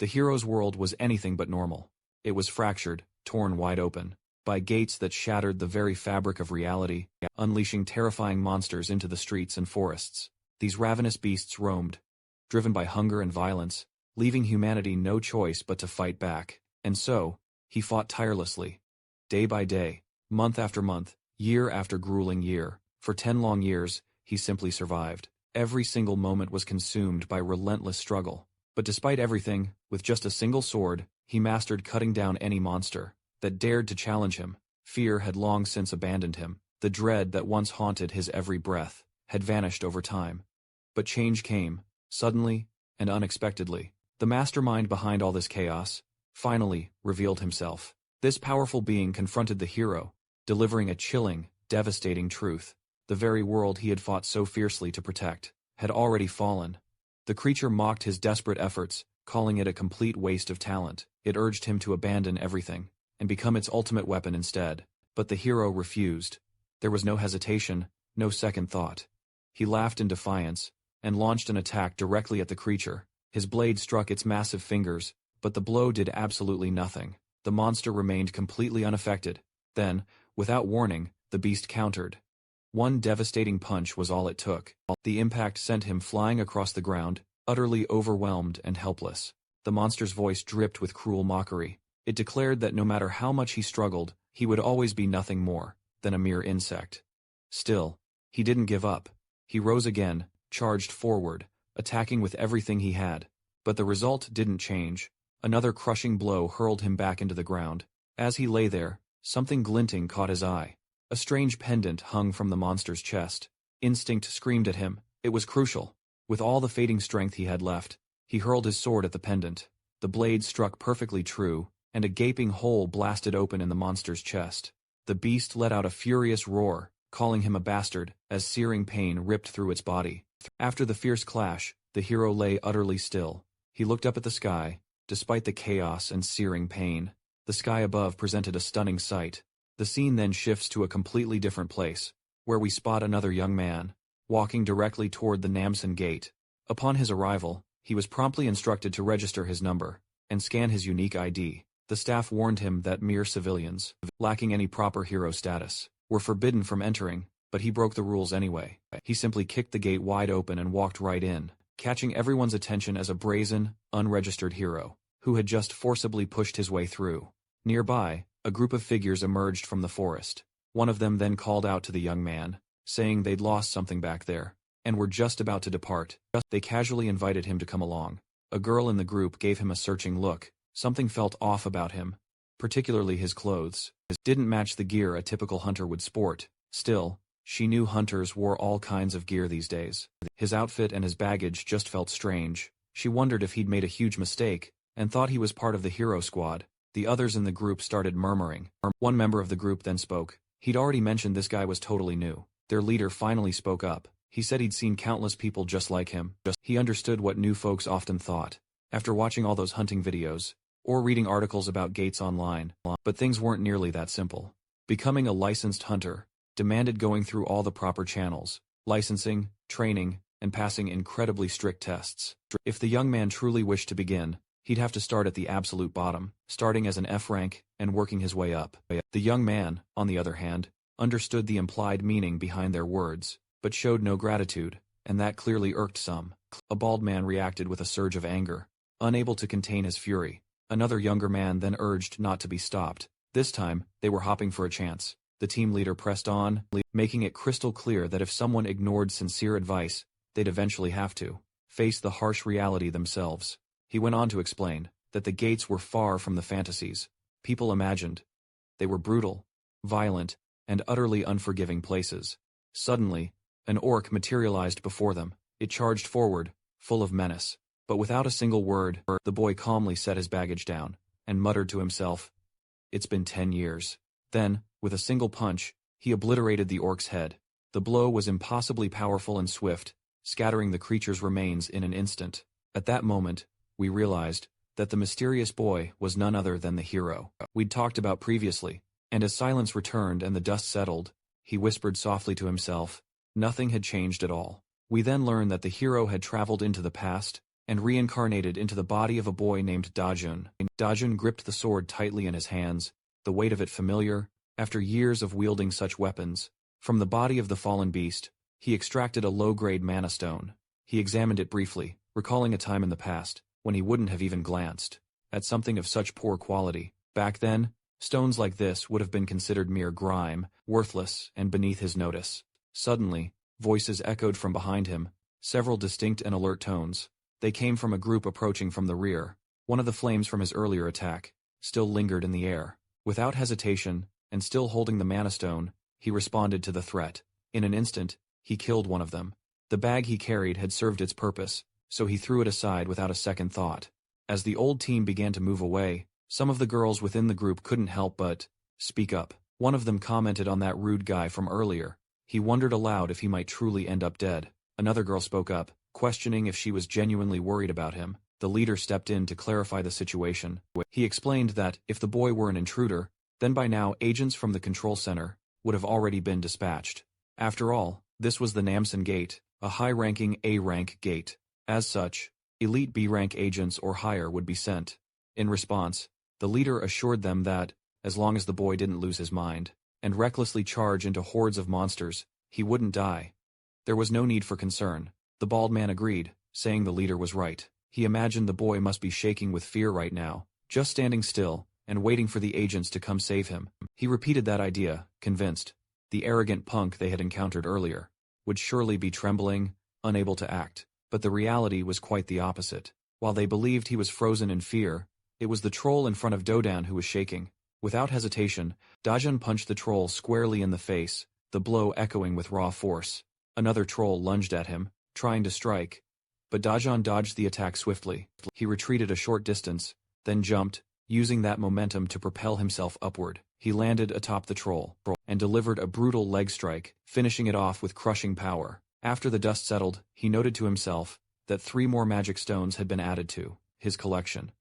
The hero's world was anything but normal. It was fractured, torn wide open, by gates that shattered the very fabric of reality, unleashing terrifying monsters into the streets and forests. These ravenous beasts roamed, driven by hunger and violence, leaving humanity no choice but to fight back. And so, he fought tirelessly. Day by day, month after month, year after grueling year, for 10 long years, he simply survived. Every single moment was consumed by relentless struggle. But despite everything, with just a single sword, he mastered cutting down any monster that dared to challenge him. Fear had long since abandoned him. The dread that once haunted his every breath had vanished over time. But change came, suddenly and unexpectedly. The mastermind behind all this chaos finally revealed himself. This powerful being confronted the hero, delivering a chilling, devastating truth. The very world he had fought so fiercely to protect had already fallen. The creature mocked his desperate efforts, calling it a complete waste of talent. It urged him to abandon everything and become its ultimate weapon instead. But the hero refused. There was no hesitation, no second thought. He laughed in defiance and launched an attack directly at the creature. His blade struck its massive fingers, but the blow did absolutely nothing. The monster remained completely unaffected. Then, without warning, the beast countered. One devastating punch was all it took. The impact sent him flying across the ground, utterly overwhelmed and helpless. The monster's voice dripped with cruel mockery. It declared that no matter how much he struggled, he would always be nothing more than a mere insect. Still, he didn't give up. He rose again, charged forward, attacking with everything he had. But the result didn't change. Another crushing blow hurled him back into the ground. As he lay there, something glinting caught his eye. A strange pendant hung from the monster's chest. Instinct screamed at him. It was crucial. With all the fading strength he had left, he hurled his sword at the pendant. The blade struck perfectly true, and a gaping hole blasted open in the monster's chest. The beast let out a furious roar, calling him a bastard, as searing pain ripped through its body. After the fierce clash, the hero lay utterly still. He looked up at the sky. Despite the chaos and searing pain, the sky above presented a stunning sight. The scene then shifts to a completely different place, where we spot another young man, walking directly toward the Namsen Gate. Upon his arrival, he was promptly instructed to register his number and scan his unique ID. The staff warned him that mere civilians, lacking any proper hero status, were forbidden from entering, but he broke the rules anyway. He simply kicked the gate wide open and walked right in, catching everyone's attention as a brazen, unregistered hero who had just forcibly pushed his way through. Nearby, a group of figures emerged from the forest. One of them then called out to the young man, saying they'd lost something back there, and were just about to depart. They casually invited him to come along. A girl in the group gave him a searching look. Something felt off about him, particularly his clothes. It didn't match the gear a typical hunter would sport. Still, she knew hunters wore all kinds of gear these days. His outfit and his baggage just felt strange. She wondered if he'd made a huge mistake, and thought he was part of the hero squad. The others in the group started murmuring. One member of the group then spoke. He'd already mentioned this guy was totally new. Their leader finally spoke up. He said he'd seen countless people just like him. He understood what new folks often thought, after watching all those hunting videos, or reading articles about gates online. But things weren't nearly that simple. Becoming a licensed hunter demanded going through all the proper channels, licensing, training, and passing incredibly strict tests. If the young man truly wished to begin, he'd have to start at the absolute bottom, starting as an F rank and working his way up. The young man, on the other hand, understood the implied meaning behind their words, but showed no gratitude, and that clearly irked some. A bald man reacted with a surge of anger, unable to contain his fury. Another younger man then urged not to be stopped. This time, they were hopping for a chance. The team leader pressed on, making it crystal clear that if someone ignored sincere advice, they'd eventually have to face the harsh reality themselves. He went on to explain that the gates were far from the fantasies people imagined. They were brutal, violent, and utterly unforgiving places. Suddenly, an orc materialized before them. It charged forward, full of menace. But without a single word, the boy calmly set his baggage down and muttered to himself, "It's been 10 years. Then, with a single punch, he obliterated the orc's head. The blow was impossibly powerful and swift, scattering the creature's remains in an instant. At that moment, we realized that the mysterious boy was none other than the hero we'd talked about previously, and as silence returned and the dust settled, he whispered softly to himself, nothing had changed at all. We then learned that the hero had traveled into the past and reincarnated into the body of a boy named Dajun. Dajun gripped the sword tightly in his hands, the weight of it familiar, after years of wielding such weapons. From the body of the fallen beast, he extracted a low-grade mana stone. He examined it briefly, recalling a time in the past, when he wouldn't have even glanced at something of such poor quality. Back then, stones like this would have been considered mere grime, worthless, and beneath his notice. Suddenly, voices echoed from behind him, several distinct and alert tones. They came from a group approaching from the rear. One of the flames from his earlier attack still lingered in the air. Without hesitation, and still holding the mana stone, he responded to the threat. In an instant, he killed one of them. The bag he carried had served its purpose, so he threw it aside without a second thought. As the old team began to move away, some of the girls within the group couldn't help but speak up. One of them commented on that rude guy from earlier. He wondered aloud if he might truly end up dead. Another girl spoke up, questioning if she was genuinely worried about him. The leader stepped in to clarify the situation. He explained that, if the boy were an intruder, then by now agents from the control center would have already been dispatched. After all, this was the Namsen Gate, a high-ranking A-rank gate. As such, elite B-rank agents or higher would be sent. In response, the leader assured them that, as long as the boy didn't lose his mind and recklessly charge into hordes of monsters, he wouldn't die. There was no need for concern. The bald man agreed, saying the leader was right. He imagined the boy must be shaking with fear right now, just standing still and waiting for the agents to come save him. He repeated that idea, convinced the arrogant punk they had encountered earlier would surely be trembling, unable to act. But the reality was quite the opposite. While they believed he was frozen in fear, it was the troll in front of Dodan who was shaking. Without hesitation, Dajun punched the troll squarely in the face, the blow echoing with raw force. Another troll lunged at him, trying to strike, but Dajun dodged the attack swiftly. He retreated a short distance, then jumped, using that momentum to propel himself upward. He landed atop the troll and delivered a brutal leg strike, finishing it off with crushing power. After the dust settled, he noted to himself that 3 more magic stones had been added to his collection.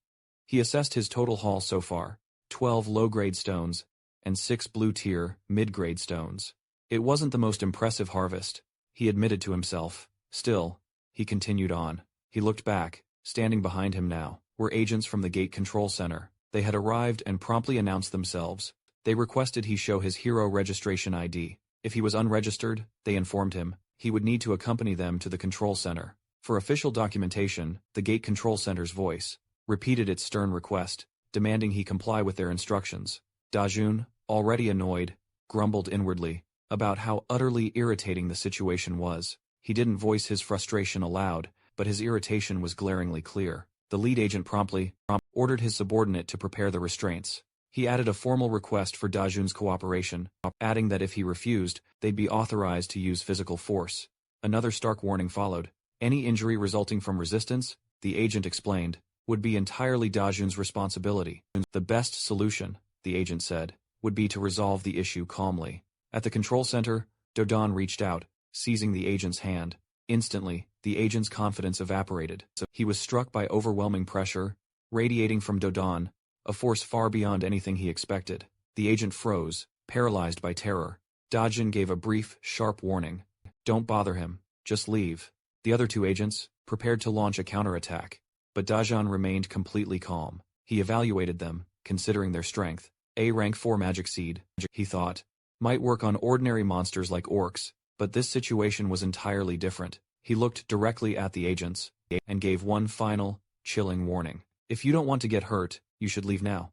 He assessed his total haul so far: 12 low-grade stones and 6 blue-tier, mid-grade stones. It wasn't the most impressive harvest, he admitted to himself. Still, he continued on. He looked back. Standing behind him now were agents from the gate control center. They had arrived and promptly announced themselves. They requested he show his hero registration ID. If he was unregistered, they informed him, he would need to accompany them to the control center. For official documentation, the gate control center's voice repeated its stern request, demanding he comply with their instructions. Dajun, already annoyed, grumbled inwardly about how utterly irritating the situation was. He didn't voice his frustration aloud, but his irritation was glaringly clear. The lead agent promptly ordered his subordinate to prepare the restraints. He added a formal request for Dajun's cooperation, adding that if he refused, they'd be authorized to use physical force. Another stark warning followed. Any injury resulting from resistance, the agent explained, would be entirely Dajun's responsibility. The best solution, the agent said, would be to resolve the issue calmly. At the control center, Dodan reached out, seizing the agent's hand. Instantly, the agent's confidence evaporated. He was struck by overwhelming pressure, radiating from Dodan, a force far beyond anything he expected. The agent froze, paralyzed by terror. Dajun gave a brief, sharp warning. Don't bother him, just leave. The other 2 agents prepared to launch a counterattack, but Dajun remained completely calm. He evaluated them, considering their strength. A rank 4 magic seed, he thought, might work on ordinary monsters like orcs, but this situation was entirely different. He looked directly at the agents and gave one final, chilling warning. If you don't want to get hurt, you should leave now.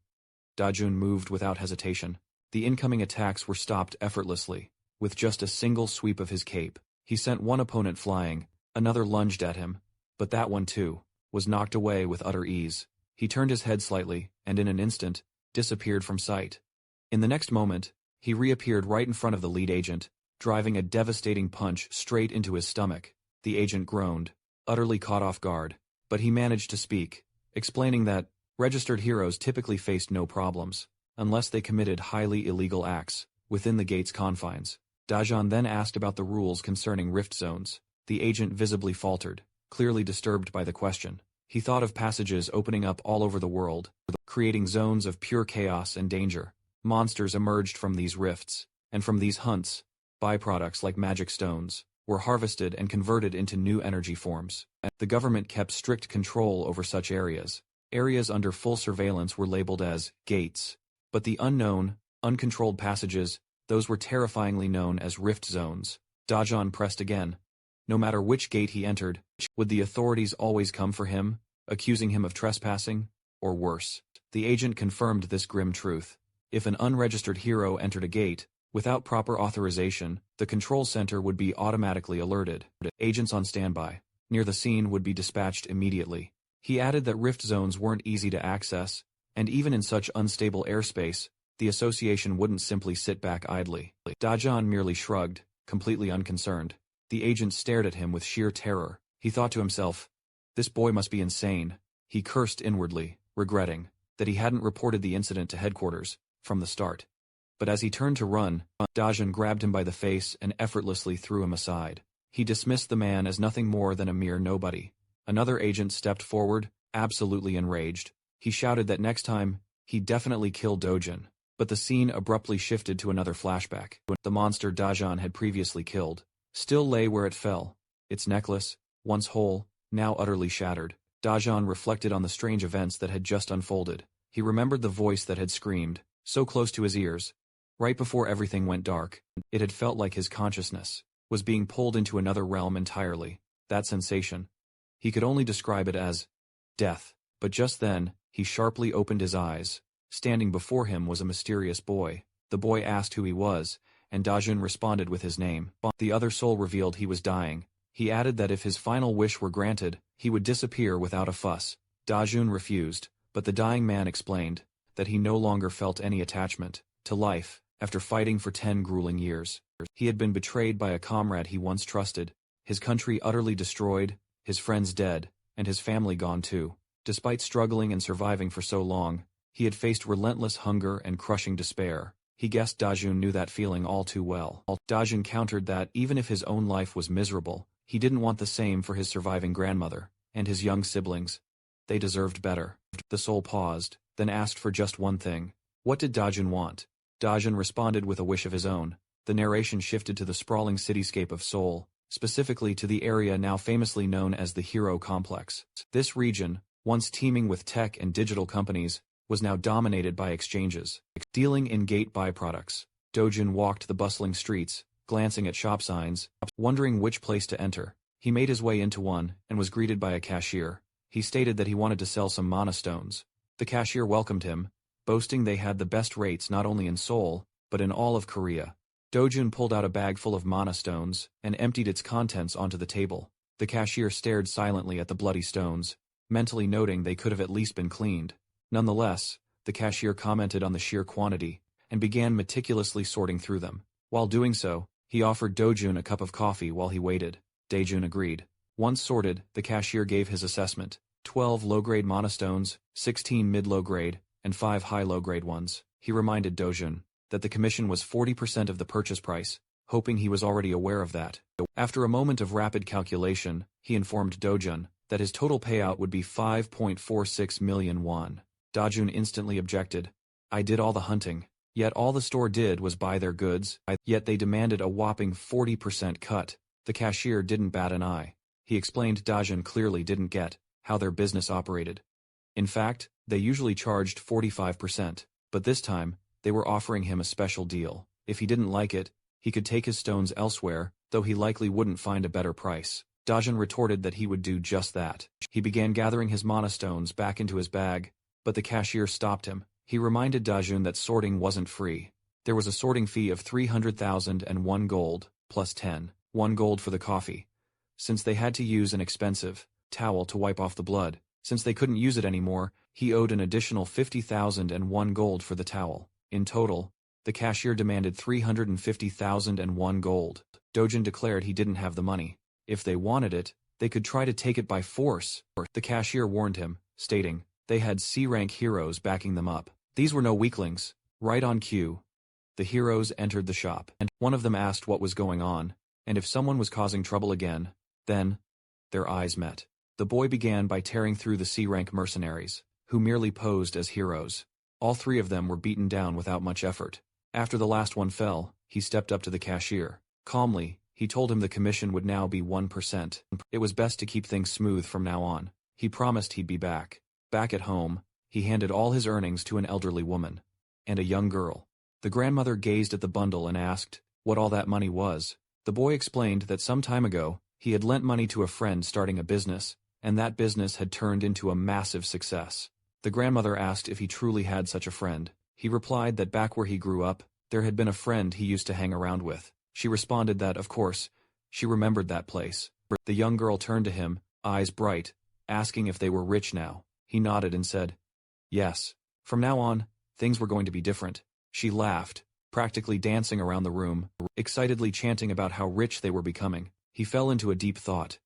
Dajun moved without hesitation. The incoming attacks were stopped effortlessly. With just a single sweep of his cape, he sent one opponent flying. Another lunged at him, but that one too was knocked away with utter ease. He turned his head slightly, and in an instant, disappeared from sight. In the next moment, he reappeared right in front of the lead agent, driving a devastating punch straight into his stomach. The agent groaned, utterly caught off guard, but he managed to speak, explaining that registered heroes typically faced no problems, unless they committed highly illegal acts within the gate's confines. Dajun then asked about the rules concerning rift zones. The agent visibly faltered, clearly disturbed by the question. He thought of passages opening up all over the world, creating zones of pure chaos and danger. Monsters emerged from these rifts, and from these hunts, byproducts like magic stones were harvested and converted into new energy forms. The government kept strict control over such areas. Areas under full surveillance were labeled as gates. But the unknown, uncontrolled passages, those were terrifyingly known as rift zones. Dajan pressed again. No matter which gate he entered, would the authorities always come for him, accusing him of trespassing? Or worse. The agent confirmed this grim truth. If an unregistered hero entered a gate, without proper authorization, the control center would be automatically alerted. Agents on standby, near the scene, would be dispatched immediately. He added that rift zones weren't easy to access, and even in such unstable airspace, the association wouldn't simply sit back idly. Dajan merely shrugged, completely unconcerned. The agent stared at him with sheer terror. He thought to himself, "This boy must be insane." He cursed inwardly, regretting that he hadn't reported the incident to headquarters from the start. But as he turned to run, Dajan grabbed him by the face and effortlessly threw him aside. He dismissed the man as nothing more than a mere nobody. Another agent stepped forward, absolutely enraged. He shouted that next time, he'd definitely kill Dojin. But the scene abruptly shifted to another flashback. The monster Dajan had previously killed still lay where it fell. Its necklace, once whole, now utterly shattered. Dajan reflected on the strange events that had just unfolded. He remembered the voice that had screamed, so close to his ears. Right before everything went dark, it had felt like his consciousness was being pulled into another realm entirely. That sensation, he could only describe it as death. But just then, he sharply opened his eyes. Standing before him was a mysterious boy. The boy asked who he was, and Dajun responded with his name. The other soul revealed he was dying. He added that if his final wish were granted, he would disappear without a fuss. Dajun refused, but the dying man explained that he no longer felt any attachment to life after fighting for 10 grueling years. He had been betrayed by a comrade he once trusted, his country utterly destroyed, his friends dead, and his family gone too. Despite struggling and surviving for so long, he had faced relentless hunger and crushing despair. He guessed Dajun knew that feeling all too well. Dajun countered that even if his own life was miserable, he didn't want the same for his surviving grandmother and his young siblings. They deserved better. The soul paused, then asked for just one thing. What did Dajun want? Dajun responded with a wish of his own. The narration shifted to the sprawling cityscape of Seoul, specifically to the area now famously known as the Hero Complex. This region, once teeming with tech and digital companies, was now dominated by exchanges, dealing in gate byproducts. Dojun walked the bustling streets, glancing at shop signs, wondering which place to enter. He made his way into one, and was greeted by a cashier. He stated that he wanted to sell some mana stones. The cashier welcomed him, boasting they had the best rates not only in Seoul, but in all of Korea. Dojun pulled out a bag full of mana stones, and emptied its contents onto the table. The cashier stared silently at the bloody stones, mentally noting they could have at least been cleaned. Nonetheless, the cashier commented on the sheer quantity, and began meticulously sorting through them. While doing so, he offered Dojun a cup of coffee while he waited. Dojun agreed. Once sorted, the cashier gave his assessment: 12 low-grade mana stones, 16 mid-low grade, and 5 high-low grade ones. He reminded Dojun that the commission was 40% of the purchase price, hoping he was already aware of that. After a moment of rapid calculation, he informed Dojun that his total payout would be 5.46 million won. Dajun instantly objected. I did all the hunting, yet all the store did was buy their goods, yet they demanded a whopping 40% cut. The cashier didn't bat an eye. He explained Dajun clearly didn't get how their business operated. In fact, they usually charged 45%, but this time, they were offering him a special deal. If he didn't like it, he could take his stones elsewhere, though he likely wouldn't find a better price. Dajun retorted that he would do just that. He began gathering his mana stones back into his bag, but the cashier stopped him. He reminded Dajun that sorting wasn't free. There was a sorting fee of 300,001 gold, plus 1 gold for the coffee. Since they had to use an expensive towel to wipe off the blood, since they couldn't use it anymore, he owed an additional 50,001 gold for the towel. In total, the cashier demanded 350,001 gold. Dojun declared he didn't have the money. If they wanted it, they could try to take it by force. The cashier warned him, stating they had C-rank heroes backing them up. These were no weaklings. Right on cue, the heroes entered the shop, and one of them asked what was going on, and if someone was causing trouble again. Then, their eyes met. The boy began by tearing through the C-rank mercenaries, who merely posed as heroes. All 3 of them were beaten down without much effort. After the last one fell, he stepped up to the cashier. Calmly, He told him the commission would now be 1%. It was best to keep things smooth from now on. He promised he'd be back. Back at home, he handed all his earnings to an elderly woman and a young girl. The grandmother gazed at the bundle and asked what all that money was. The boy explained that some time ago, he had lent money to a friend starting a business, and that business had turned into a massive success. The grandmother asked if he truly had such a friend. He replied that back where he grew up, there had been a friend he used to hang around with. She responded that, of course, she remembered that place. The young girl turned to him, eyes bright, asking if they were rich now. He nodded and said, yes. From now on, things were going to be different. She laughed, practically dancing around the room, excitedly chanting about how rich they were becoming. He fell into a deep thought,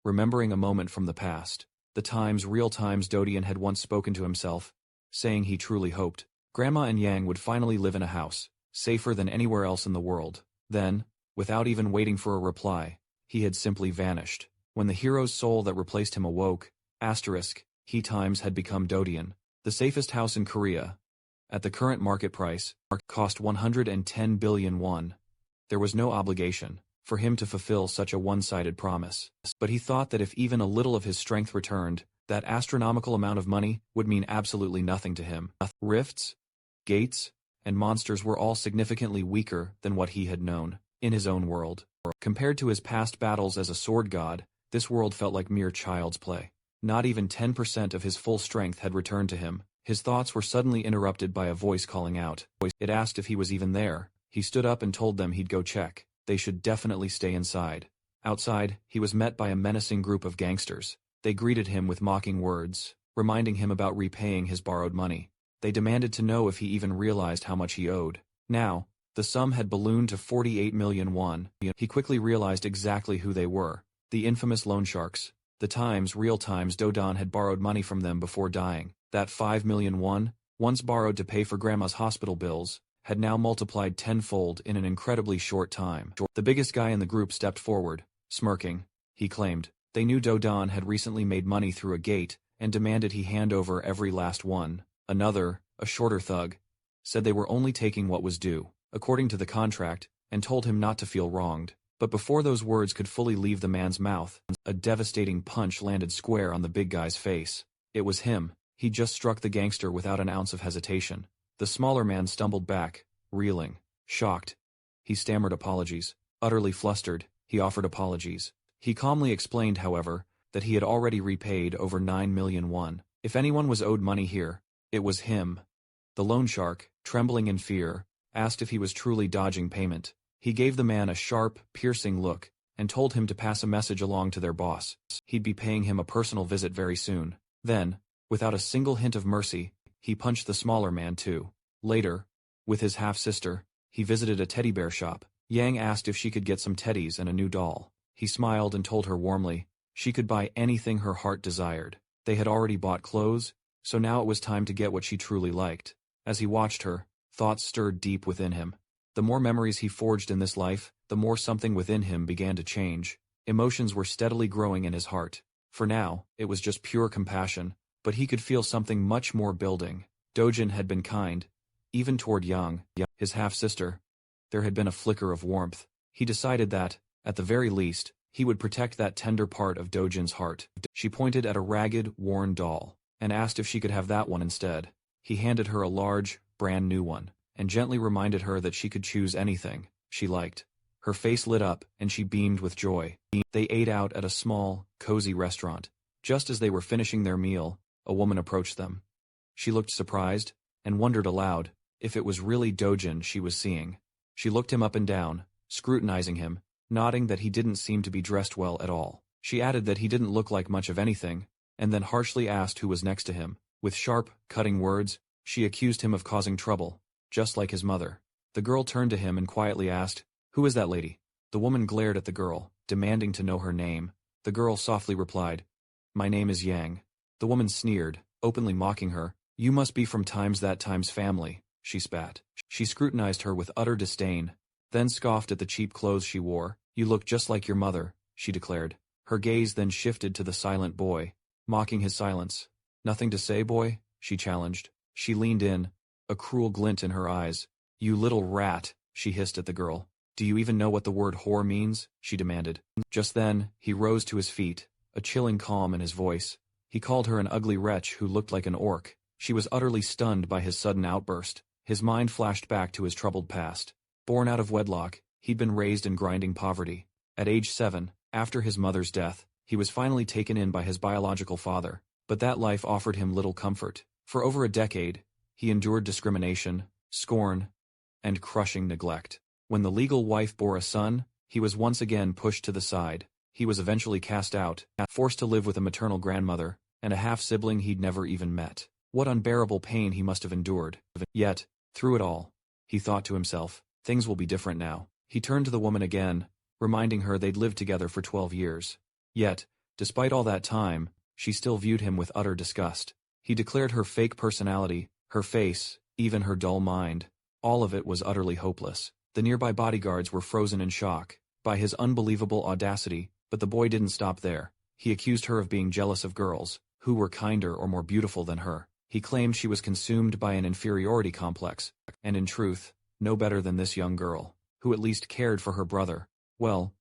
remembering a moment from the past, the times, real times Dodian had once spoken to himself, saying he truly hoped Grandma and Yang would finally live in a house, safer than anywhere else in the world. Then, without even waiting for a reply, he had simply vanished. When the hero's soul that replaced him awoke, he times had become Dodian. The safest house in Korea, at the current market price, cost 110 billion won. There was no obligation for him to fulfill such a one-sided promise. But he thought that if even a little of his strength returned, that astronomical amount of money would mean absolutely nothing to him. Rifts, gates, and monsters were all significantly weaker than what he had known in his own world. Compared to his past battles as a sword god, this world felt like mere child's play. Not even 10% of his full strength had returned to him. His thoughts were suddenly interrupted by a voice calling out. It asked if he was even there. He stood up and told them he'd go check. They should definitely stay inside. Outside, he was met by a menacing group of gangsters. They greeted him with mocking words, reminding him about repaying his borrowed money. They demanded to know if he even realized how much he owed. Now, the sum had ballooned to 48 million won. He quickly realized exactly who they were. The infamous loan sharks. The times, real times Dodon had borrowed money from them before dying. That 5 million won, once borrowed to pay for Grandma's hospital bills, had now multiplied tenfold in an incredibly short time. The biggest guy in the group stepped forward, smirking. He claimed they knew Dodon had recently made money through a gate and demanded he hand over every last one. Another, a shorter thug, said they were only taking what was due, according to the contract, and told him not to feel wronged. But before those words could fully leave the man's mouth, a devastating punch landed square on the big guy's face. It was him. He just struck the gangster without an ounce of hesitation. The smaller man stumbled back, reeling, shocked. He stammered apologies. Utterly flustered, he offered apologies. He calmly explained, however, that he had already repaid over 9 million won. If anyone was owed money here, it was him. The loan shark, trembling in fear, asked if he was truly dodging payment. He gave the man a sharp, piercing look, and told him to pass a message along to their boss. He'd be paying him a personal visit very soon. Then, without a single hint of mercy, he punched the smaller man too. Later, with his half-sister, he visited a teddy bear shop. Yang asked if she could get some teddies and a new doll. He smiled and told her warmly she could buy anything her heart desired. They had already bought clothes, so now it was time to get what she truly liked. As he watched her, thoughts stirred deep within him. The more memories he forged in this life, the more something within him began to change. Emotions were steadily growing in his heart. For now, it was just pure compassion, but he could feel something much more building. Dojin had been kind, even toward Yang, his half-sister. There had been a flicker of warmth. He decided that, at the very least, he would protect that tender part of Dojin's heart. She pointed at a ragged, worn doll, and asked if she could have that one instead. He handed her a large, brand new one, and gently reminded her that she could choose anything she liked. Her face lit up, and she beamed with joy. They ate out at a small, cozy restaurant. Just as they were finishing their meal, a woman approached them. She looked surprised, and wondered aloud if it was really Dojin she was seeing. She looked him up and down, scrutinizing him, nodding that he didn't seem to be dressed well at all. She added that he didn't look like much of anything, and then harshly asked who was next to him. With sharp, cutting words, she accused him of causing trouble, just like his mother. The girl turned to him and quietly asked, "Who is that lady?" The woman glared at the girl, demanding to know her name. The girl softly replied, "My name is Yang." The woman sneered, openly mocking her. "You must be from that time's family," she spat. She scrutinized her with utter disdain, then scoffed at the cheap clothes she wore. "You look just like your mother," she declared. Her gaze then shifted to the silent boy, mocking his silence. "Nothing to say, boy?" she challenged. She leaned in, a cruel glint in her eyes. "You little rat," she hissed at the girl. Do you even know what the word whore means? She demanded. Just then, he rose to his feet, a chilling calm in his voice. He called her an ugly wretch who looked like an orc. She was utterly stunned by his sudden outburst. His mind flashed back to his troubled past. Born out of wedlock, he'd been raised in grinding poverty. At age 7, after his mother's death, he was finally taken in by his biological father. But that life offered him little comfort. For over a decade, he endured discrimination, scorn, and crushing neglect. When the legal wife bore a son, he was once again pushed to the side. He was eventually cast out, forced to live with a maternal grandmother, and a half-sibling he'd never even met. What unbearable pain he must have endured. Yet, through it all, he thought to himself, things will be different now. He turned to the woman again, reminding her they'd lived together for 12 years. Yet, despite all that time, she still viewed him with utter disgust. He declared her fake personality, her face, even her dull mind, all of it was utterly hopeless. The nearby bodyguards were frozen in shock by his unbelievable audacity, but the boy didn't stop there. He accused her of being jealous of girls, who were kinder or more beautiful than her. He claimed she was consumed by an inferiority complex, and in truth, no better than this young girl, who at least cared for her brother. Well,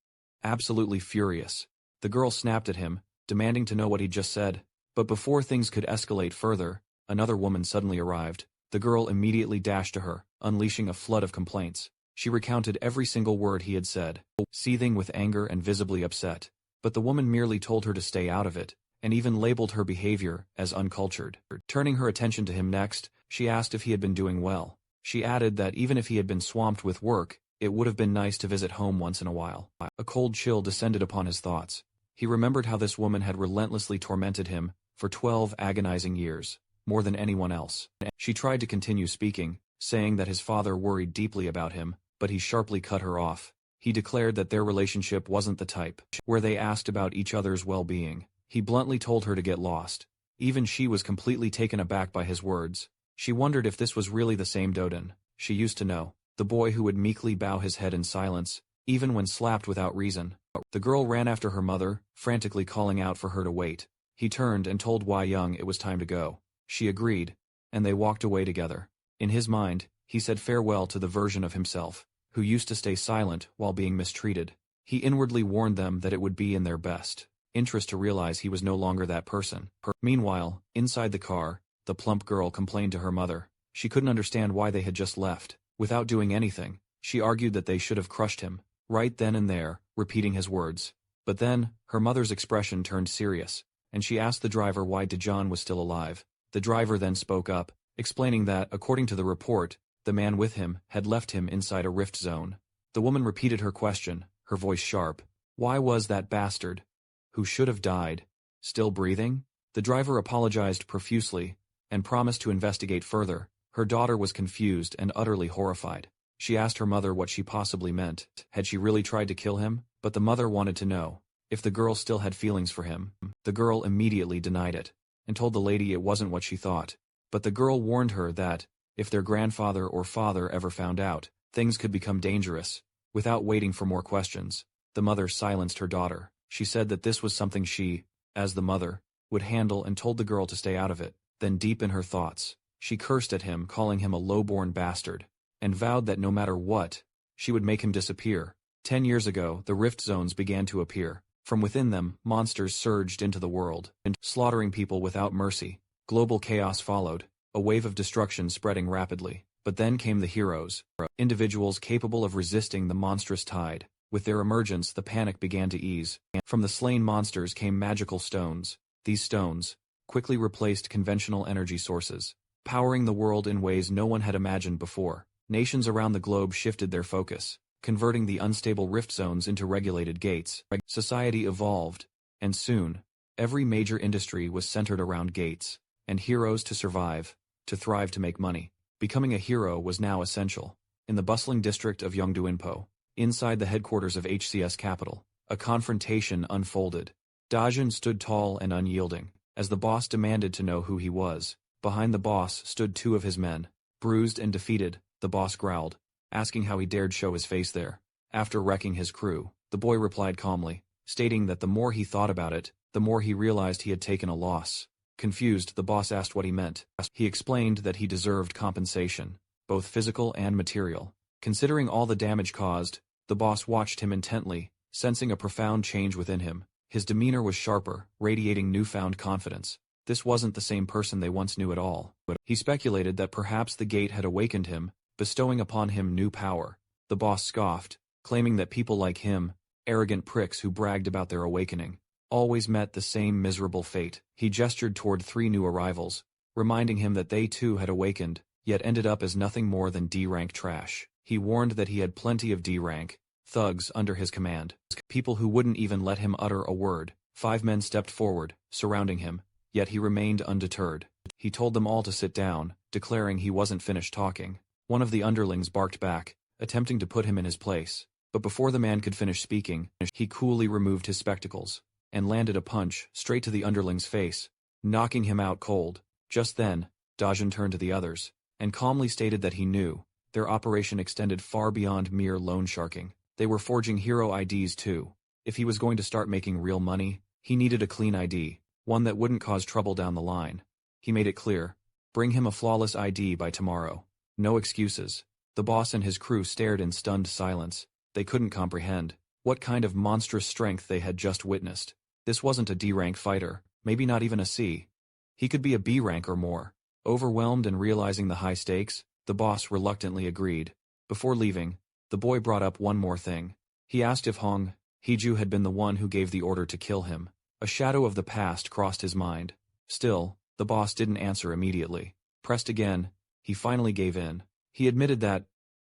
absolutely furious, the girl snapped at him, demanding to know what he'd just said. But before things could escalate further, another woman suddenly arrived. The girl immediately dashed to her, unleashing a flood of complaints. She recounted every single word he had said, seething with anger and visibly upset. But the woman merely told her to stay out of it, and even labeled her behavior as uncultured. Turning her attention to him next, she asked if he had been doing well. She added that even if he had been swamped with work, it would have been nice to visit home once in a while. A cold chill descended upon his thoughts. He remembered how this woman had relentlessly tormented him for 12 agonizing years, more than anyone else. She tried to continue speaking, saying that his father worried deeply about him, but he sharply cut her off. He declared that their relationship wasn't the type where they asked about each other's well-being. He bluntly told her to get lost. Even she was completely taken aback by his words. She wondered if this was really the same Doden she used to know, the boy who would meekly bow his head in silence, even when slapped without reason. The girl ran after her mother, frantically calling out for her to wait. He turned and told Wei Young it was time to go. She agreed, and they walked away together. In his mind, he said farewell to the version of himself who used to stay silent while being mistreated. He inwardly warned them that it would be in their best interest to realize he was no longer that person. Meanwhile, inside the car, the plump girl complained to her mother. She couldn't understand why they had just left. Without doing anything, she argued that they should have crushed him, right then and there, repeating his words. But then, her mother's expression turned serious, and she asked the driver why Dajan was still alive. The driver then spoke up, explaining that, according to the report, the man with him had left him inside a rift zone. The woman repeated her question, her voice sharp. Why was that bastard, who should have died, still breathing? The driver apologized profusely, and promised to investigate further. Her daughter was confused and utterly horrified. She asked her mother what she possibly meant. Had she really tried to kill him? But the mother wanted to know if the girl still had feelings for him. The girl immediately denied it, and told the lady it wasn't what she thought. But the girl warned her that, if their grandfather or father ever found out, things could become dangerous. Without waiting for more questions, the mother silenced her daughter. She said that this was something she, as the mother, would handle and told the girl to stay out of it. Then deep in her thoughts, she cursed at him, calling him a low-born bastard, and vowed that no matter what, she would make him disappear. 10 years ago, the rift zones began to appear. From within them, monsters surged into the world, and slaughtering people without mercy. Global chaos followed, a wave of destruction spreading rapidly. But then came the heroes, individuals capable of resisting the monstrous tide. With their emergence, the panic began to ease. From the slain monsters came magical stones. These stones quickly replaced conventional energy sources, powering the world in ways no one had imagined before. Nations around the globe shifted their focus, converting the unstable rift zones into regulated gates. Society evolved, and soon, every major industry was centered around gates, and heroes to survive, to thrive, to make money. Becoming a hero was now essential. In the bustling district of Yongduinpo, inside the headquarters of HCS Capital, a confrontation unfolded. Dajun stood tall and unyielding, as the boss demanded to know who he was. Behind the boss stood 2 of his men. Bruised and defeated, the boss growled, asking how he dared show his face there. After wrecking his crew, the boy replied calmly, stating that the more he thought about it, the more he realized he had taken a loss. Confused, the boss asked what he meant. He explained that he deserved compensation, both physical and material. Considering all the damage caused, The boss watched him intently, sensing a profound change within him. His demeanor was sharper, radiating newfound confidence. This wasn't the same person they once knew at all. He speculated that perhaps the gate had awakened him, bestowing upon him new power. The boss scoffed, claiming that people like him, arrogant pricks who bragged about their awakening, always met the same miserable fate. He gestured toward 3 new arrivals, reminding him that they too had awakened, yet ended up as nothing more than D-rank trash. He warned that he had plenty of D-rank thugs under his command, people who wouldn't even let him utter a word. 5 men stepped forward, surrounding him, yet he remained undeterred. He told them all to sit down, declaring he wasn't finished talking. One of the underlings barked back, attempting to put him in his place, but before the man could finish speaking, he coolly removed his spectacles and landed a punch straight to the underling's face, knocking him out cold. Just then, Dajin turned to the others and calmly stated that he knew their operation extended far beyond mere loan sharking. They were forging hero IDs too. If he was going to start making real money, he needed a clean ID, one that wouldn't cause trouble down the line. He made it clear, bring him a flawless ID by tomorrow. No excuses. The boss and his crew stared in stunned silence. They couldn't comprehend what kind of monstrous strength they had just witnessed. This wasn't a D-rank fighter, maybe not even a C. He could be a B rank or more. Overwhelmed and realizing the high stakes, the boss reluctantly agreed. Before leaving, the boy brought up one more thing. He asked if Hong Heju had been the one who gave the order to kill him. A shadow of the past crossed his mind. Still, the boss didn't answer immediately. Pressed again, he finally gave in. He admitted that,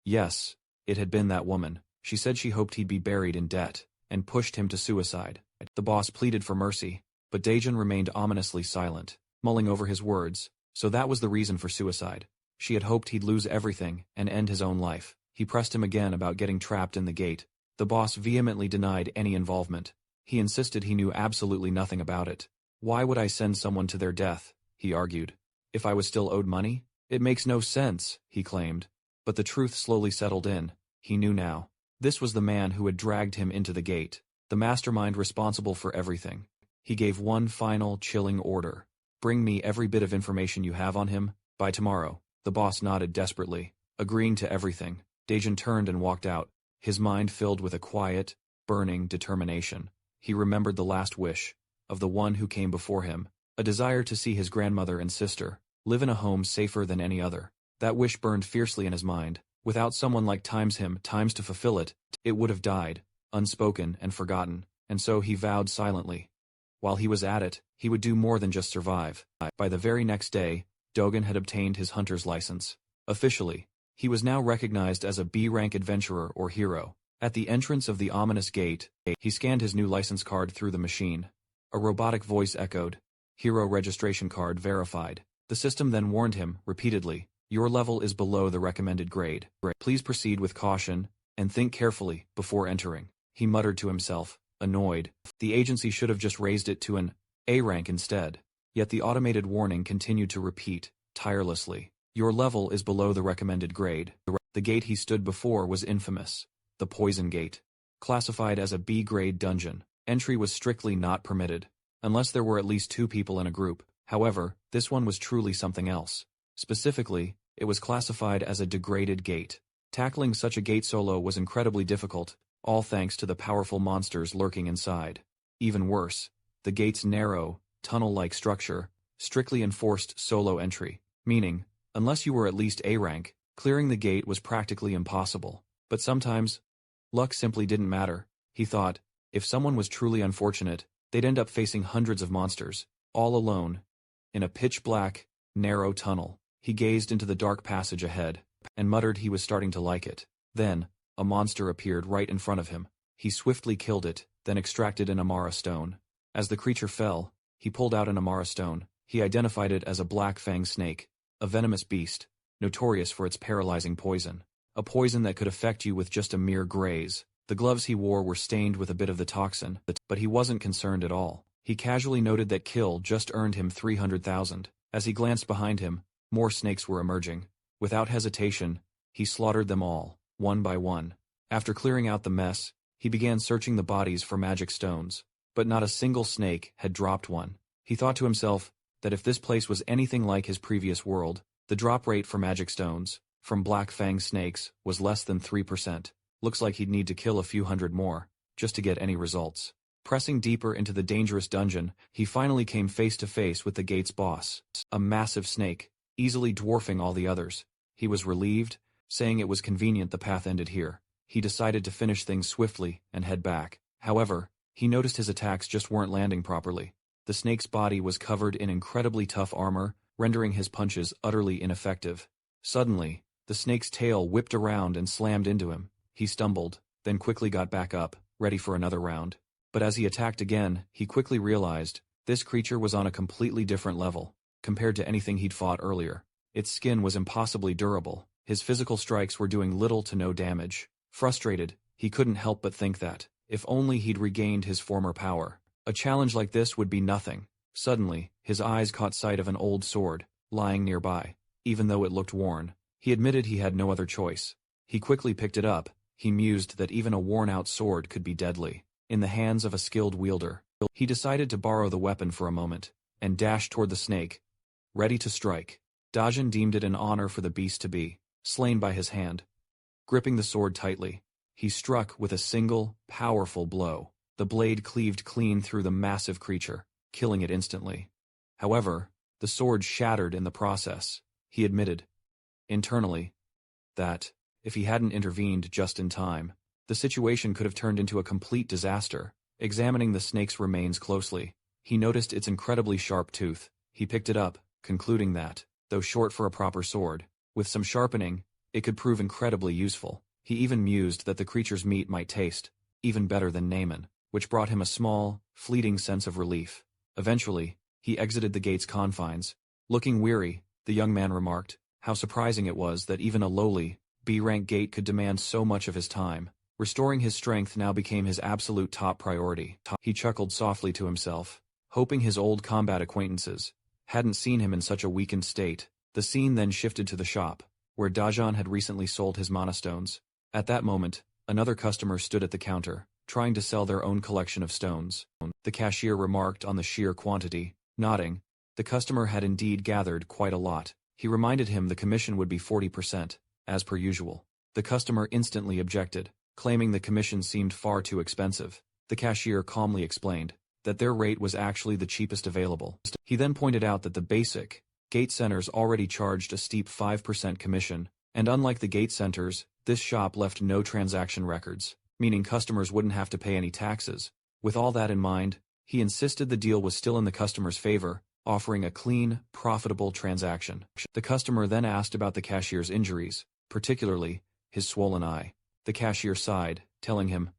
yes, it had been that woman. She said she hoped he'd be buried in debt, and pushed him to suicide. The boss pleaded for mercy, but Daejun remained ominously silent, mulling over his words. So that was the reason for suicide. She had hoped he'd lose everything and end his own life. He pressed him again about getting trapped in the gate. The boss vehemently denied any involvement. He insisted he knew absolutely nothing about it. Why would I send someone to their death, he argued. If I was still owed money? It makes no sense, he claimed. But the truth slowly settled in. He knew now. This was the man who had dragged him into the gate, the mastermind responsible for everything. He gave one final, chilling order. Bring me every bit of information you have on him, by tomorrow. The boss nodded desperately, agreeing to everything. Daejun turned and walked out, his mind filled with a quiet, burning determination. He remembered the last wish of the one who came before him, a desire to see his grandmother and sister live in a home safer than any other. That wish burned fiercely in his mind. Without someone like times to fulfill it, it would have died, unspoken and forgotten, and so he vowed silently. While he was at it, he would do more than just survive. By the very next day, Dogen had obtained his hunter's license. Officially, he was now recognized as a B-rank adventurer or hero. At the entrance of the ominous gate, he scanned his new license card through the machine. A robotic voice echoed, "Hero registration card verified." The system then warned him, repeatedly, "Your level is below the recommended grade. Please proceed with caution, and think carefully before entering." He muttered to himself, annoyed. The agency should have just raised it to an A rank instead. Yet the automated warning continued to repeat, tirelessly, "Your level is below the recommended grade." The gate he stood before was infamous. The Poison Gate. Classified as a B-grade dungeon, entry was strictly not permitted, unless there were at least 2 people in a group. However, this one was truly something else. Specifically, it was classified as a degraded gate. Tackling such a gate solo was incredibly difficult, all thanks to the powerful monsters lurking inside. Even worse, the gate's narrow, tunnel-like structure strictly enforced solo entry, meaning, unless you were at least A rank, clearing the gate was practically impossible. But sometimes, luck simply didn't matter. He thought, if someone was truly unfortunate, they'd end up facing hundreds of monsters, all alone, in a pitch-black, narrow tunnel. He gazed into the dark passage ahead, and muttered he was starting to like it. Then, a monster appeared right in front of him. He swiftly killed it, then extracted an Amara stone. As the creature fell, he pulled out an Amara stone. He identified it as a black fang snake, a venomous beast, notorious for its paralyzing poison. A poison that could affect you with just a mere graze. The gloves he wore were stained with a bit of the toxin, but he wasn't concerned at all. He casually noted that kill just earned him 300,000. As he glanced behind him, more snakes were emerging. Without hesitation, he slaughtered them all, one by one. After clearing out the mess, he began searching the bodies for magic stones, but not a single snake had dropped one. He thought to himself that if this place was anything like his previous world, the drop rate for magic stones from black fang snakes was less than 3%. Looks like he'd need to kill a few hundred more, just to get any results. Pressing deeper into the dangerous dungeon, he finally came face to face with the gate's boss, a massive snake, easily dwarfing all the others. He was relieved, saying it was convenient the path ended here. He decided to finish things swiftly and head back. However, he noticed his attacks just weren't landing properly. The snake's body was covered in incredibly tough armor, rendering his punches utterly ineffective. Suddenly, the snake's tail whipped around and slammed into him. He stumbled, then quickly got back up, ready for another round. But as he attacked again, he quickly realized this creature was on a completely different level compared to anything he'd fought earlier. Its skin was impossibly durable. His physical strikes were doing little to no damage. Frustrated, he couldn't help but think that, if only he'd regained his former power, a challenge like this would be nothing. Suddenly, his eyes caught sight of an old sword, lying nearby. Even though it looked worn, he admitted he had no other choice. He quickly picked it up. He mused that even a worn-out sword could be deadly in the hands of a skilled wielder. He decided to borrow the weapon for a moment, and dashed toward the snake, ready to strike. Dajin deemed it an honor for the beast to be slain by his hand. Gripping the sword tightly, he struck with a single, powerful blow. The blade cleaved clean through the massive creature, killing it instantly. However, the sword shattered in the process. He admitted, internally, that, if he hadn't intervened just in time, the situation could have turned into a complete disaster. Examining the snake's remains closely, he noticed its incredibly sharp tooth. He picked it up, concluding that, though short for a proper sword, with some sharpening, it could prove incredibly useful. He even mused that the creature's meat might taste even better than Naaman, which brought him a small, fleeting sense of relief. Eventually, he exited the gate's confines. Looking weary, the young man remarked how surprising it was that even a lowly, B-rank gate could demand so much of his time. Restoring his strength now became his absolute top priority. He chuckled softly to himself, hoping his old combat acquaintances hadn't seen him in such a weakened state. The scene then shifted to the shop, where Dajan had recently sold his mana stones. At that moment, another customer stood at the counter, trying to sell their own collection of stones. The cashier remarked on the sheer quantity, nodding. The customer had indeed gathered quite a lot. He reminded him the commission would be 40%, as per usual. The customer instantly objected, claiming the commission seemed far too expensive. The cashier calmly explained that their rate was actually the cheapest available. He then pointed out that the basic gate centers already charged a steep 5% commission, and unlike the gate centers, this shop left no transaction records, meaning customers wouldn't have to pay any taxes. With all that in mind, he insisted the deal was still in the customer's favor, offering a clean, profitable transaction. The customer then asked about the cashier's injuries, particularly his swollen eye. The cashier sighed, telling him,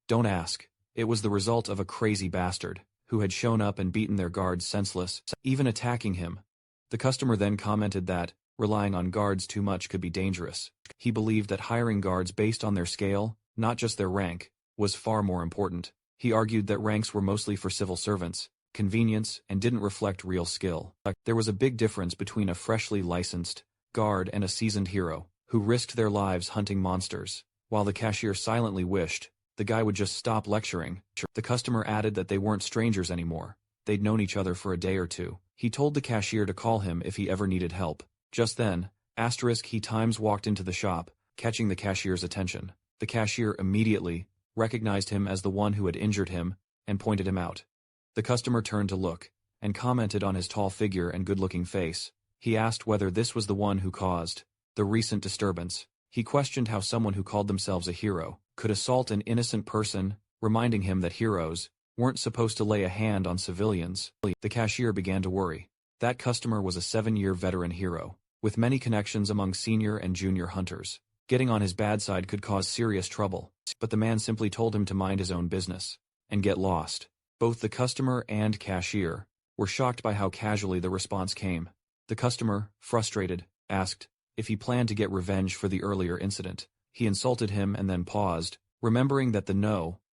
"Don't ask. It was the result of a crazy bastard, who had shown up and beaten their guards senseless, even attacking him." The customer then commented that, relying on guards too much could be dangerous. He believed that hiring guards based on their scale, not just their rank, was far more important. He argued that ranks were mostly for civil servants, convenience, and didn't reflect real skill. There was a big difference between a freshly licensed guard and a seasoned hero, who risked their lives hunting monsters. While the cashier silently wished the guy would just stop lecturing, the customer added that they weren't strangers anymore. They'd known each other for a day or two. He told the cashier to call him if he ever needed help. Just then, he times walked into the shop, catching the cashier's attention. The cashier immediately recognized him as the one who had injured him and pointed him out. The customer turned to look and commented on his tall figure and good-looking face. He asked whether this was the one who caused the recent disturbance. He questioned how someone who called themselves a hero could assault an innocent person, reminding him that heroes weren't supposed to lay a hand on civilians. The cashier began to worry. That customer was a 7-year veteran hero, with many connections among senior and junior hunters. Getting on his bad side could cause serious trouble, but the man simply told him to mind his own business and get lost. Both the customer and cashier were shocked by how casually the response came. The customer, frustrated, asked if he planned to get revenge for the earlier incident. He insulted him and then paused, remembering that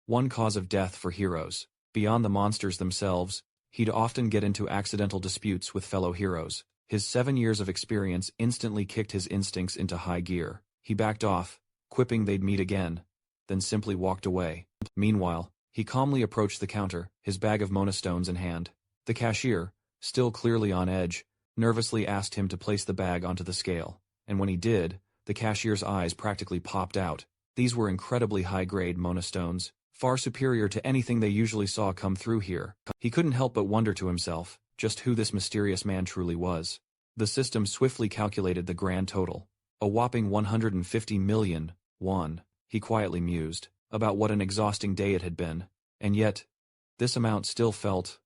one cause of death for heroes. Beyond the monsters themselves, he'd often get into accidental disputes with fellow heroes. His 7 years of experience instantly kicked his instincts into high gear. He backed off, quipping they'd meet again, then simply walked away. Meanwhile, he calmly approached the counter, his bag of monastones in hand. The cashier, still clearly on edge, nervously asked him to place the bag onto the scale, and when he did, the cashier's eyes practically popped out. These were incredibly high-grade monostones, far superior to anything they usually saw come through here. He couldn't help but wonder to himself just who this mysterious man truly was. The system swiftly calculated the grand total. A whopping 150 million won, he quietly mused, about what an exhausting day it had been. And yet, this amount still felt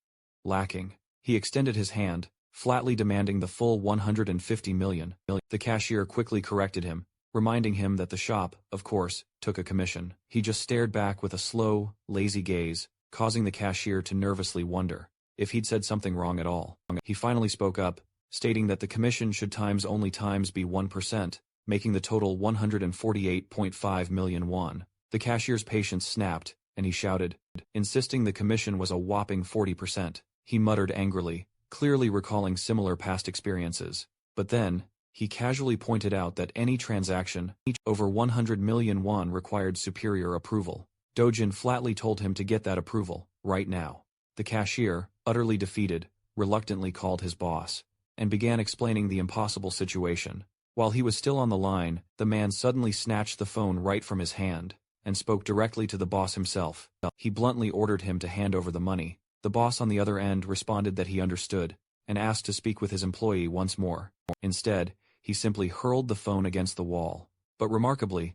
lacking. He extended his hand, flatly demanding the full 150 million. The cashier quickly corrected him, reminding him that the shop, of course, took a commission. He just stared back with a slow, lazy gaze, causing the cashier to nervously wonder if he'd said something wrong at all. He finally spoke up, stating that the commission should only times be 1%, making the total 148.5 million won. The cashier's patience snapped, and he shouted, insisting the commission was a whopping 40%. He muttered angrily, clearly recalling similar past experiences. But then, he casually pointed out that any transaction over 100 million won required superior approval. Dojin flatly told him to get that approval, right now. The cashier, utterly defeated, reluctantly called his boss, and began explaining the impossible situation. While he was still on the line, the man suddenly snatched the phone right from his hand, and spoke directly to the boss himself. He bluntly ordered him to hand over the money. The boss on the other end responded that he understood, and asked to speak with his employee once more. Instead, he simply hurled the phone against the wall. But remarkably,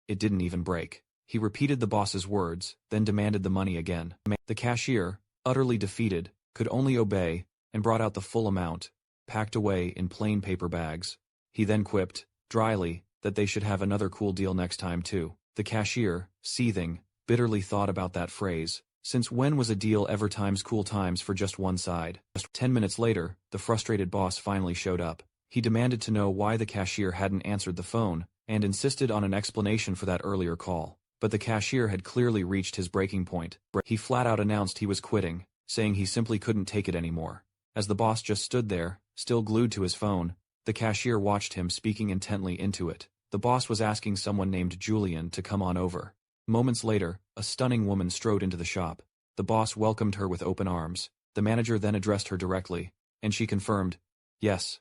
it didn't even break. He repeated the boss's words, then demanded the money again. The cashier, utterly defeated, could only obey, and brought out the full amount, packed away in plain paper bags. He then quipped, dryly, that they should have another cool deal next time too. The cashier, seething, bitterly thought about that phrase. Since when was a deal ever times cool times for just one side? 10 minutes later, the frustrated boss finally showed up. He demanded to know why the cashier hadn't answered the phone, and insisted on an explanation for that earlier call. But the cashier had clearly reached his breaking point. He flat out announced he was quitting, saying he simply couldn't take it anymore. As the boss just stood there, still glued to his phone, the cashier watched him speaking intently into it. The boss was asking someone named Julian to come on over. Moments later, a stunning woman strode into the shop. The boss welcomed her with open arms. The manager then addressed her directly, and she confirmed, "Yes,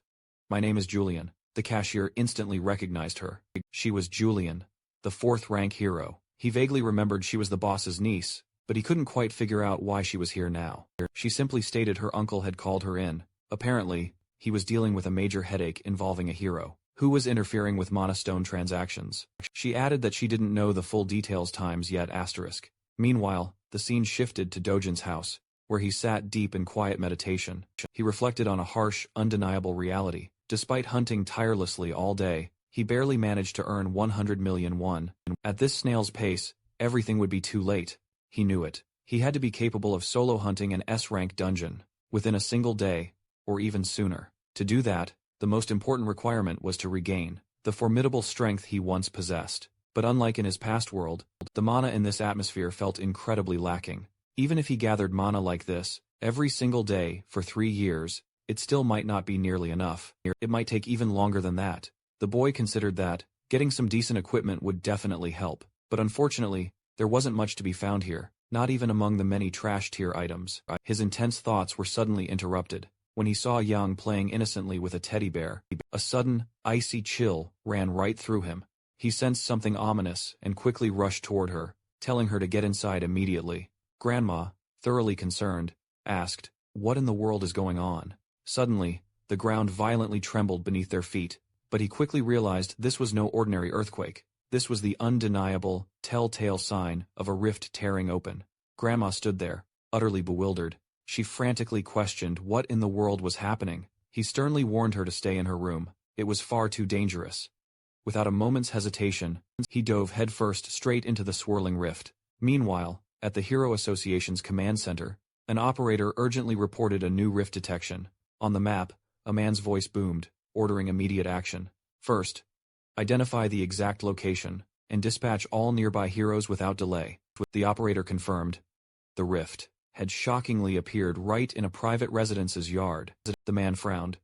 my name is Julian." The cashier instantly recognized her. She was Julian, the fourth-rank hero. He vaguely remembered she was the boss's niece, but he couldn't quite figure out why she was here now. She simply stated her uncle had called her in. Apparently, he was dealing with a major headache involving a hero who was interfering with monostone transactions. She added that she didn't know the full details yet. Meanwhile, the scene shifted to Dojin's house, where he sat deep in quiet meditation. He reflected on a harsh, undeniable reality. Despite hunting tirelessly all day, he barely managed to earn 100 million won. At this snail's pace, everything would be too late. He knew it. He had to be capable of solo hunting an S-rank dungeon within a single day, or even sooner. To do that, the most important requirement was to regain the formidable strength he once possessed. But unlike in his past world, the mana in this atmosphere felt incredibly lacking. Even if he gathered mana like this every single day for 3 years, it still might not be nearly enough. It might take even longer than that. The boy considered that getting some decent equipment would definitely help. But unfortunately, there wasn't much to be found here, not even among the many trash-tier items. His intense thoughts were suddenly interrupted when he saw Yang playing innocently with a teddy bear. A sudden, icy chill ran right through him. He sensed something ominous and quickly rushed toward her, telling her to get inside immediately. Grandma, thoroughly concerned, asked, "What in the world is going on?" Suddenly, the ground violently trembled beneath their feet, but he quickly realized this was no ordinary earthquake. This was the undeniable, telltale sign of a rift tearing open. Grandma stood there, utterly bewildered. She frantically questioned what in the world was happening. He sternly warned her to stay in her room. It was far too dangerous. Without a moment's hesitation, he dove headfirst straight into the swirling rift. Meanwhile, at the Hero Association's command center, an operator urgently reported a new rift detection. On the map, a man's voice boomed, ordering immediate action. First, identify the exact location, and dispatch all nearby heroes without delay. The operator confirmed. The rift had shockingly appeared right in a private residence's yard. The man frowned.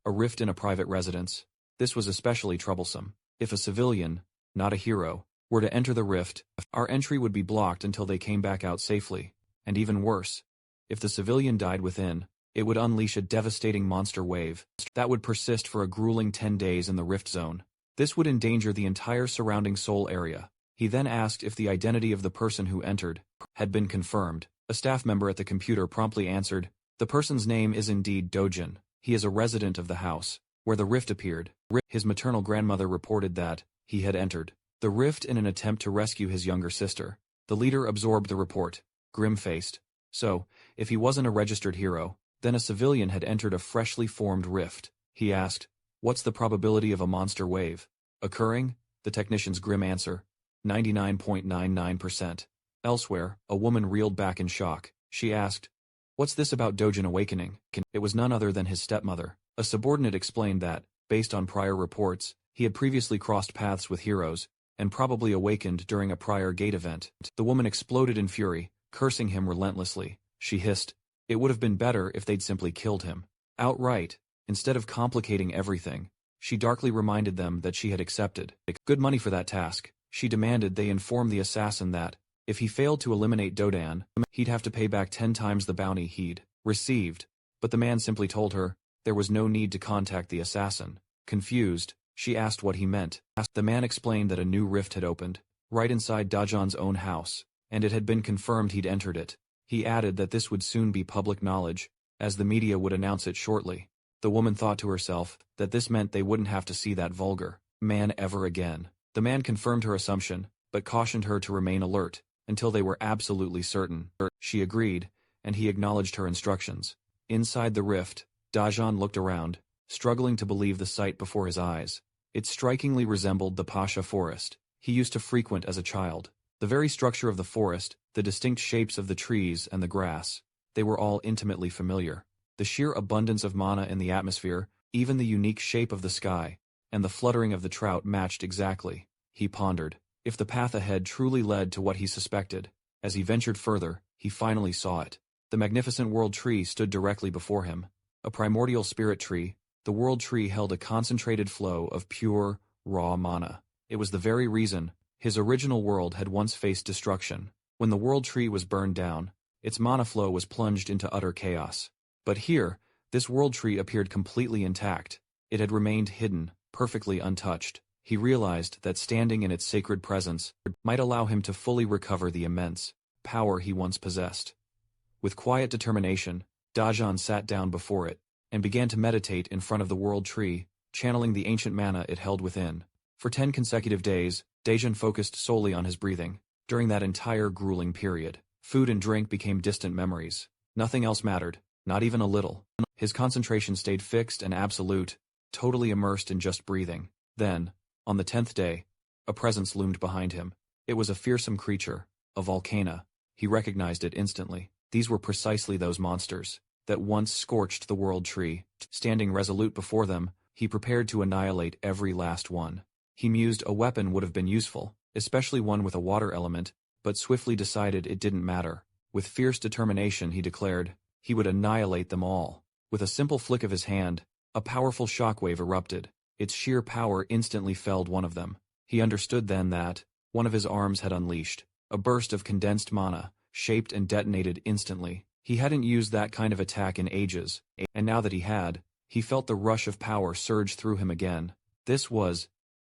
A rift in a private residence? This was especially troublesome. If a civilian, not a hero, were to enter the rift, our entry would be blocked until they came back out safely. And even worse, if the civilian died within, it would unleash a devastating monster wave that would persist for a grueling 10 days in the rift zone. This would endanger the entire surrounding Seoul area. He then asked if the identity of the person who entered had been confirmed. A staff member at the computer promptly answered, "The person's name is indeed Dojin. He is a resident of the house where the rift appeared." His maternal grandmother reported that he had entered the rift in an attempt to rescue his younger sister. The leader absorbed the report, grim-faced. So, if he wasn't a registered hero, then a civilian had entered a freshly formed rift. He asked, "What's the probability of a monster wave occurring?" The technician's grim answer, 99.99%. Elsewhere, a woman reeled back in shock. She asked, "What's this about Dojin awakening?" It was none other than his stepmother. A subordinate explained that, based on prior reports, he had previously crossed paths with heroes, and probably awakened during a prior gate event. The woman exploded in fury, cursing him relentlessly. She hissed, "It would have been better if they'd simply killed him outright, instead of complicating everything." She darkly reminded them that she had accepted good money for that task. She demanded they inform the assassin that, if he failed to eliminate Dodan, he'd have to pay back 10 times the bounty he'd received. But the man simply told her there was no need to contact the assassin. Confused, she asked what he meant. The man explained that a new rift had opened, right inside Dajan's own house, and it had been confirmed he'd entered it. He added that this would soon be public knowledge, as the media would announce it shortly. The woman thought to herself that this meant they wouldn't have to see that vulgar man ever again. The man confirmed her assumption, but cautioned her to remain alert until they were absolutely certain. She agreed, and he acknowledged her instructions. Inside the rift, Dajan looked around, struggling to believe the sight before his eyes. It strikingly resembled the Pasha forest he used to frequent as a child. The very structure of the forest, the distinct shapes of the trees and the grass, they were all intimately familiar. The sheer abundance of mana in the atmosphere, even the unique shape of the sky, and the fluttering of the trout matched exactly. He pondered, if the path ahead truly led to what he suspected. As he ventured further, he finally saw it. The magnificent world tree stood directly before him. A primordial spirit tree, the world tree held a concentrated flow of pure, raw mana. It was the very reason his original world had once faced destruction. When the world tree was burned down, its mana flow was plunged into utter chaos. But here, this world tree appeared completely intact. It had remained hidden, perfectly untouched. He realized that standing in its sacred presence might allow him to fully recover the immense power he once possessed. With quiet determination, Dajan sat down before it, and began to meditate in front of the world tree, channeling the ancient mana it held within. For 10 consecutive days, Dajan focused solely on his breathing. During that entire grueling period, food and drink became distant memories. Nothing else mattered, not even a little. His concentration stayed fixed and absolute, totally immersed in just breathing. Then, on the 10th day, a presence loomed behind him. It was a fearsome creature, a volcano. He recognized it instantly. These were precisely those monsters that once scorched the world tree. Standing resolute before them, he prepared to annihilate every last one. He mused a weapon would have been useful, especially one with a water element, but swiftly decided it didn't matter. With fierce determination he declared he would annihilate them all. With a simple flick of his hand, a powerful shockwave erupted. Its sheer power instantly felled one of them. He understood then that one of his arms had unleashed a burst of condensed mana, shaped and detonated instantly. He hadn't used that kind of attack in ages, and now that he had, he felt the rush of power surge through him again. This was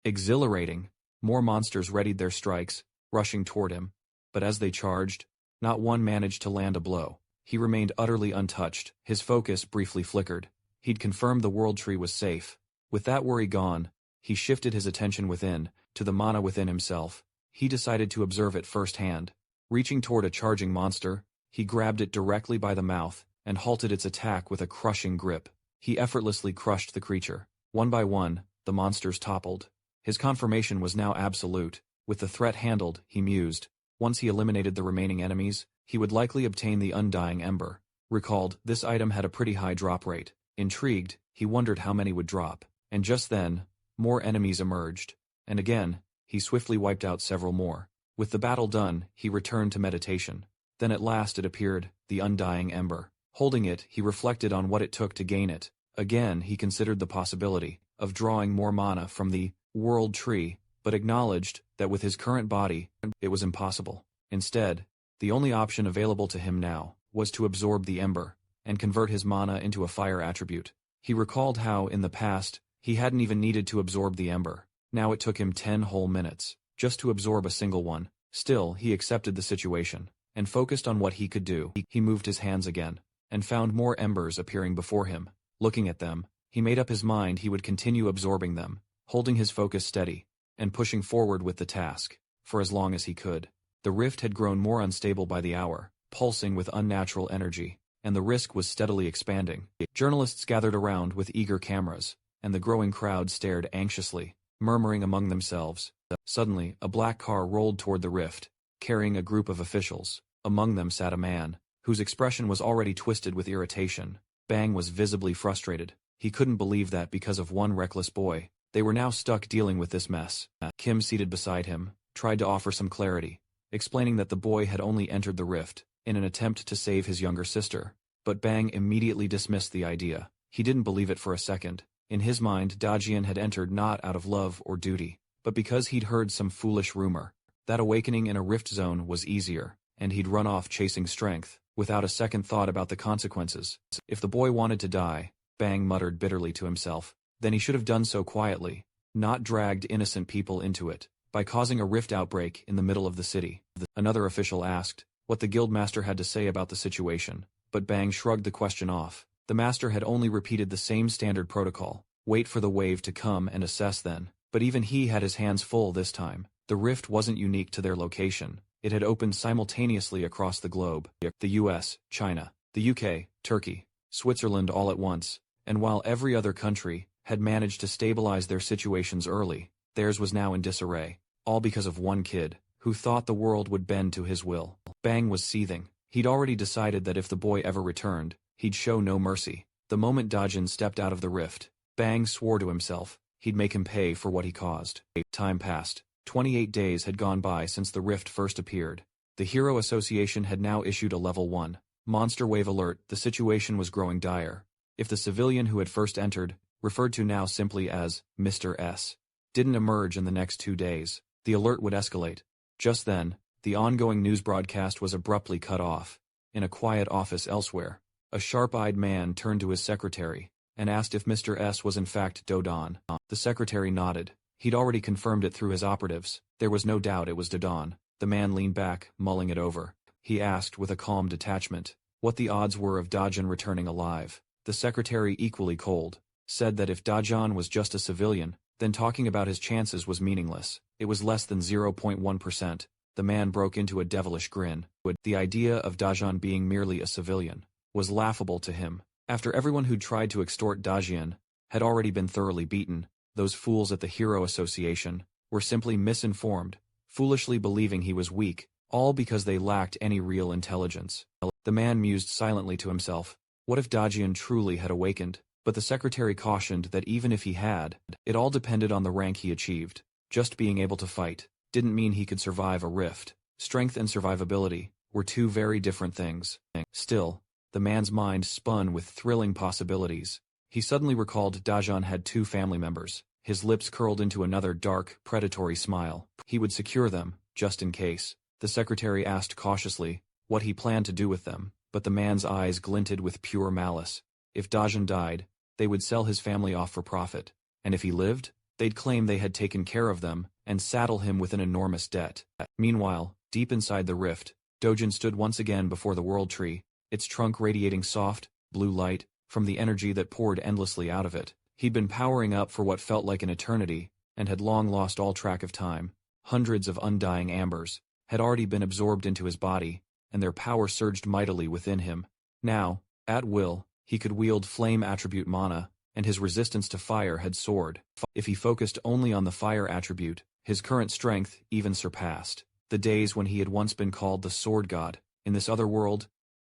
exhilarating. More monsters readied their strikes, rushing toward him. But as they charged, not one managed to land a blow. He remained utterly untouched. His focus briefly flickered. He'd confirmed the world tree was safe. With that worry gone, he shifted his attention within, to the mana within himself. He decided to observe it firsthand. Reaching toward a charging monster, he grabbed it directly by the mouth and halted its attack with a crushing grip. He effortlessly crushed the creature. One by one, the monsters toppled. His confirmation was now absolute. With the threat handled, he mused. Once he eliminated the remaining enemies, he would likely obtain the Undying Ember. Recalled, this item had a pretty high drop rate. Intrigued, he wondered how many would drop. And just then, more enemies emerged. And again, he swiftly wiped out several more. With the battle done, he returned to meditation. Then at last it appeared, the Undying Ember. Holding it, he reflected on what it took to gain it. Again, he considered the possibility of drawing more mana from the world tree, but acknowledged that with his current body, it was impossible. Instead, the only option available to him now was to absorb the ember and convert his mana into a fire attribute. He recalled how, in the past, he hadn't even needed to absorb the ember. Now it took him 10 whole minutes. just to absorb a single one. Still, he accepted the situation, and focused on what he could do. He moved his hands again, and found more embers appearing before him. Looking at them, he made up his mind he would continue absorbing them, holding his focus steady, and pushing forward with the task, for as long as he could. The rift had grown more unstable by the hour, pulsing with unnatural energy, and the risk was steadily expanding. Journalists gathered around with eager cameras, and the growing crowd stared anxiously, murmuring among themselves. Suddenly, a black car rolled toward the rift, carrying a group of officials. Among them sat a man, whose expression was already twisted with irritation. Bang was visibly frustrated. He couldn't believe that because of one reckless boy, they were now stuck dealing with this mess. Kim, seated beside him, tried to offer some clarity, explaining that the boy had only entered the rift in an attempt to save his younger sister. But Bang immediately dismissed the idea. He didn't believe it for a second. In his mind, Dajian had entered not out of love or duty, but because he'd heard some foolish rumor. That awakening in a rift zone was easier, and he'd run off chasing strength, without a second thought about the consequences. If the boy wanted to die, Bang muttered bitterly to himself, then he should have done so quietly, not dragged innocent people into it, by causing a rift outbreak in the middle of the city. Another official asked what the guildmaster had to say about the situation, but Bang shrugged the question off. The master had only repeated the same standard protocol, wait for the wave to come and assess then, but even he had his hands full this time. The rift wasn't unique to their location. It had opened simultaneously across the globe. The US, China, the UK, Turkey, Switzerland all at once, and while every other country had managed to stabilize their situations early, theirs was now in disarray, all because of one kid, who thought the world would bend to his will. Bang was seething. He'd already decided that if the boy ever returned, he'd show no mercy. The moment Dajin stepped out of the rift, Bang swore to himself he'd make him pay for what he caused. Time passed. 28 days had gone by since the rift first appeared. The Hero Association had now issued a Level 1 monster wave alert. The situation was growing dire. If the civilian who had first entered, referred to now simply as Mr. S, didn't emerge in the next 2 days, the alert would escalate. Just then, the ongoing news broadcast was abruptly cut off. In a quiet office elsewhere, a sharp-eyed man turned to his secretary and asked if Mr. S was in fact Dodon. The secretary nodded. He'd already confirmed it through his operatives. There was no doubt it was Dodon. The man leaned back, mulling it over. He asked with a calm detachment what the odds were of Dajan returning alive. The secretary, equally cold, said that if Dajan was just a civilian, then talking about his chances was meaningless. It was less than 0.1%. The man broke into a devilish grin. The idea of Dajan being merely a civilian was laughable to him. After everyone who'd tried to extort Dajian had already been thoroughly beaten, those fools at the Hero Association were simply misinformed, foolishly believing he was weak, all because they lacked any real intelligence. The man mused silently to himself. What if Dajian truly had awakened? But the secretary cautioned that even if he had, it all depended on the rank he achieved. Just being able to fight didn't mean he could survive a rift. Strength and survivability were two very different things. Still, the man's mind spun with thrilling possibilities. He suddenly recalled Dajan had 2 family members. His lips curled into another dark, predatory smile. He would secure them, just in case. The secretary asked cautiously what he planned to do with them, but the man's eyes glinted with pure malice. If Dajan died, they would sell his family off for profit, and if he lived, they'd claim they had taken care of them and saddle him with an enormous debt. Meanwhile, deep inside the rift, Dojin stood once again before the world tree, its trunk radiating soft, blue light from the energy that poured endlessly out of it. He'd been powering up for what felt like an eternity, and had long lost all track of time. Hundreds of undying ambers had already been absorbed into his body, and their power surged mightily within him. Now, at will, he could wield flame attribute mana, and his resistance to fire had soared. If he focused only on the fire attribute, his current strength even surpassed the days when he had once been called the Sword God. In this other world,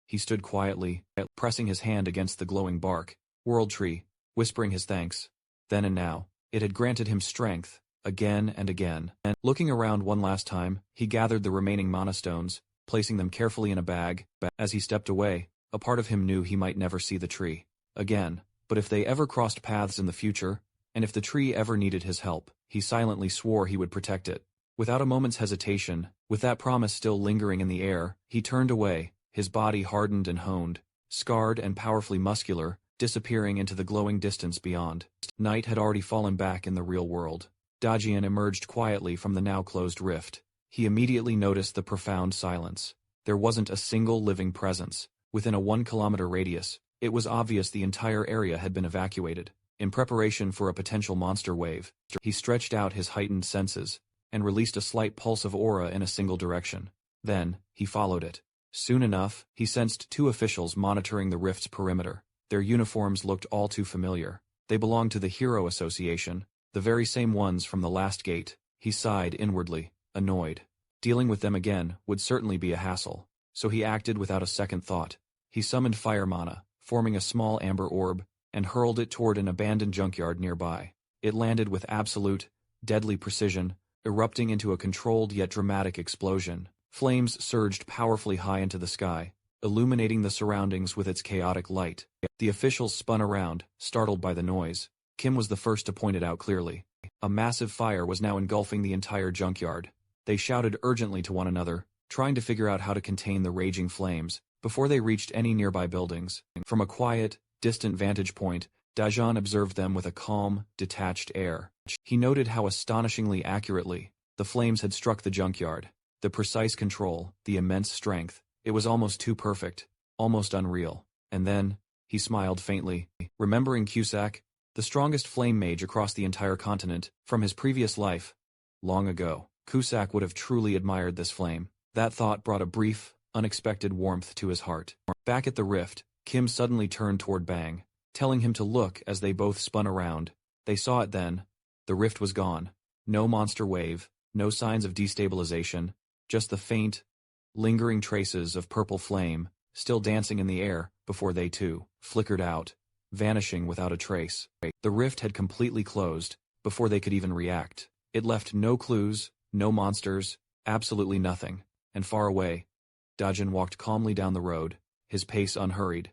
he stood quietly, pressing his hand against the glowing bark, world tree, whispering his thanks. Then and now, it had granted him strength, again and again. And looking around one last time, he gathered the remaining mana stones, placing them carefully in a bag. As he stepped away, a part of him knew he might never see the tree again. But if they ever crossed paths in the future, and if the tree ever needed his help, he silently swore he would protect it. Without a moment's hesitation, with that promise still lingering in the air, he turned away, his body hardened and honed, scarred and powerfully muscular, disappearing into the glowing distance beyond. Night had already fallen back in the real world. Dajian emerged quietly from the now closed rift. He immediately noticed the profound silence. There wasn't a single living presence. Within a 1-kilometer radius, it was obvious the entire area had been evacuated. In preparation for a potential monster wave, he stretched out his heightened senses and released a slight pulse of aura in a single direction. Then, he followed it. Soon enough, he sensed 2 officials monitoring the rift's perimeter. Their uniforms looked all too familiar. They belonged to the Hero Association, the very same ones from the last gate. He sighed inwardly, annoyed. Dealing with them again would certainly be a hassle, so he acted without a second thought. He summoned fire mana, forming a small amber orb, and hurled it toward an abandoned junkyard nearby. It landed with absolute, deadly precision, erupting into a controlled yet dramatic explosion. Flames surged powerfully high into the sky, illuminating the surroundings with its chaotic light. The officials spun around, startled by the noise. Kim was the first to point it out clearly. A massive fire was now engulfing the entire junkyard. They shouted urgently to one another, trying to figure out how to contain the raging flames before they reached any nearby buildings. From a quiet, distant vantage point, Dajian observed them with a calm, detached air. He noted how astonishingly accurately the flames had struck the junkyard. The precise control, the immense strength, it was almost too perfect, almost unreal. And then, he smiled faintly, remembering Cusack, the strongest flame mage across the entire continent, from his previous life. Long ago, Cusack would have truly admired this flame. That thought brought a brief, unexpected warmth to his heart. Back at the rift, Kim suddenly turned toward Bang, telling him to look as they both spun around. They saw it then. The rift was gone. No monster wave, no signs of destabilization, just the faint, lingering traces of purple flame, still dancing in the air, before they too flickered out, vanishing without a trace. The rift had completely closed, before they could even react. It left no clues, no monsters, absolutely nothing. And far away, Dajian walked calmly down the road, his pace unhurried.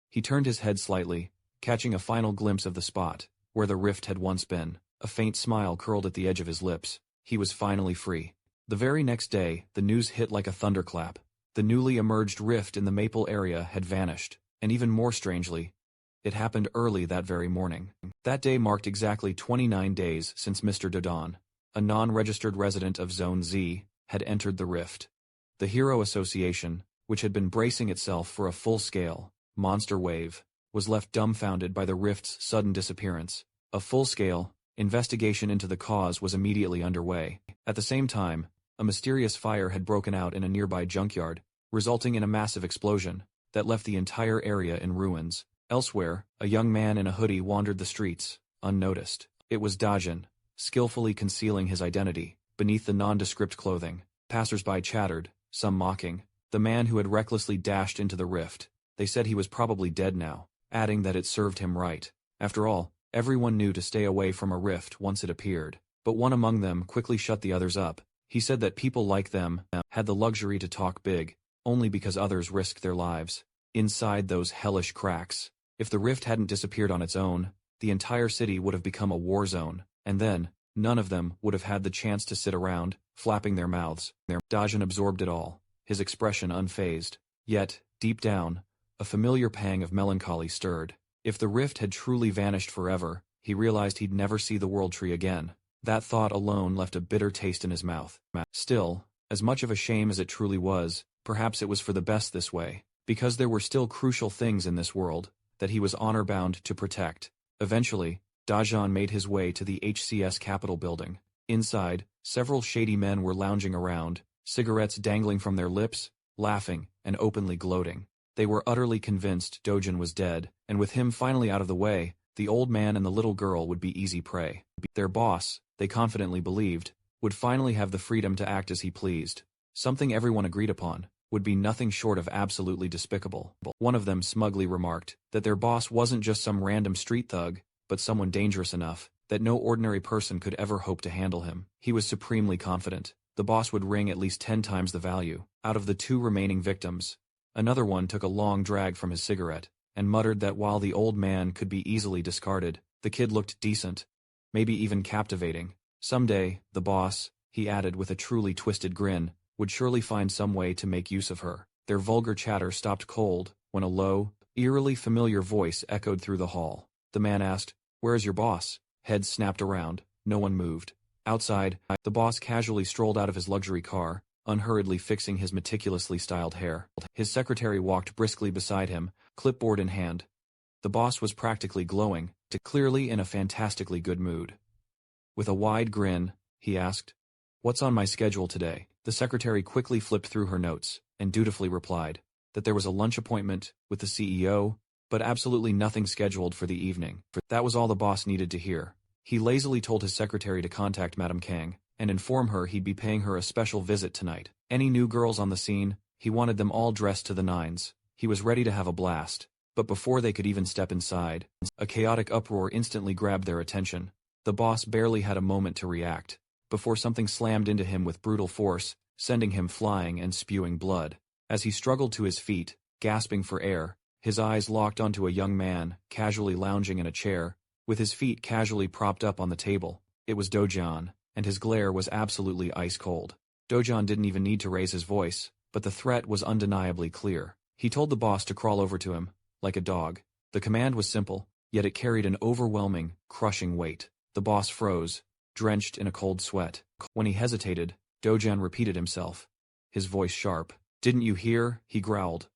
He turned his head slightly, catching a final glimpse of the spot where the rift had once been. A faint smile curled at the edge of his lips. He was finally free. The very next day, the news hit like a thunderclap. The newly emerged rift in the Maple area had vanished, and even more strangely, it happened early that very morning. That day marked exactly 29 days since Mr. Dodon, a non-registered resident of Zone Z, had entered the rift. The Hero Association, which had been bracing itself for a full-scale monster wave, was left dumbfounded by the rift's sudden disappearance. A full-scale investigation into the cause was immediately underway. At the same time, a mysterious fire had broken out in a nearby junkyard, resulting in a massive explosion that left the entire area in ruins. Elsewhere, a young man in a hoodie wandered the streets, unnoticed. It was Dajian, skillfully concealing his identity beneath the nondescript clothing. Passers-by chattered, some mocking, the man who had recklessly dashed into the rift. They said he was probably dead now, adding that it served him right. After all, everyone knew to stay away from a rift once it appeared. But one among them quickly shut the others up. He said that people like them had the luxury to talk big, only because others risked their lives. Inside those hellish cracks, if the rift hadn't disappeared on its own, the entire city would have become a war zone, and then, none of them would have had the chance to sit around, flapping their mouths. Dajian absorbed it all, his expression unfazed. Yet, deep down, a familiar pang of melancholy stirred. If the rift had truly vanished forever, he realized he'd never see the World Tree again. That thought alone left a bitter taste in his mouth. Still, as much of a shame as it truly was, perhaps it was for the best this way, because there were still crucial things in this world that he was honor-bound to protect. Eventually, Dajian made his way to the HCS Capitol building. Inside, several shady men were lounging around, cigarettes dangling from their lips, laughing, and openly gloating. They were utterly convinced Dojin was dead, and with him finally out of the way, the old man and the little girl would be easy prey. Their boss, they confidently believed, would finally have the freedom to act as he pleased. Something everyone agreed upon would be nothing short of absolutely despicable. One of them smugly remarked that their boss wasn't just some random street thug, but someone dangerous enough that no ordinary person could ever hope to handle him. He was supremely confident the boss would wring at least 10 times the value out of the 2 remaining victims. Another one took a long drag from his cigarette and muttered that while the old man could be easily discarded, the kid looked decent, maybe even captivating. Someday, the boss, he added with a truly twisted grin, would surely find some way to make use of her. Their vulgar chatter stopped cold when a low, eerily familiar voice echoed through the hall. The man asked, "Where is your boss?" Heads snapped around, No one moved. Outside, the boss casually strolled out of his luxury car, unhurriedly fixing his meticulously styled hair. His secretary walked briskly beside him, clipboard in hand. The boss was practically glowing, clearly in a fantastically good mood. With a wide grin, he asked, "What's on my schedule today?" The secretary quickly flipped through her notes, and dutifully replied that there was a lunch appointment with the CEO, but absolutely nothing scheduled for the evening. That was all the boss needed to hear. He lazily told his secretary to contact Madame Kang, and inform her he'd be paying her a special visit tonight. Any new girls on the scene, he wanted them all dressed to the nines. He was ready to have a blast. But before they could even step inside, a chaotic uproar instantly grabbed their attention. The boss barely had a moment to react, before something slammed into him with brutal force, sending him flying and spewing blood. As he struggled to his feet, gasping for air, his eyes locked onto a young man, casually lounging in a chair, with his feet casually propped up on the table. It was Dojan, and his glare was absolutely ice-cold. Dojan didn't even need to raise his voice, but the threat was undeniably clear. He told the boss to crawl over to him, like a dog. The command was simple, yet it carried an overwhelming, crushing weight. The boss froze, drenched in a cold sweat. When he hesitated, Dojan repeated himself, his voice sharp. "Didn't you hear?" he growled.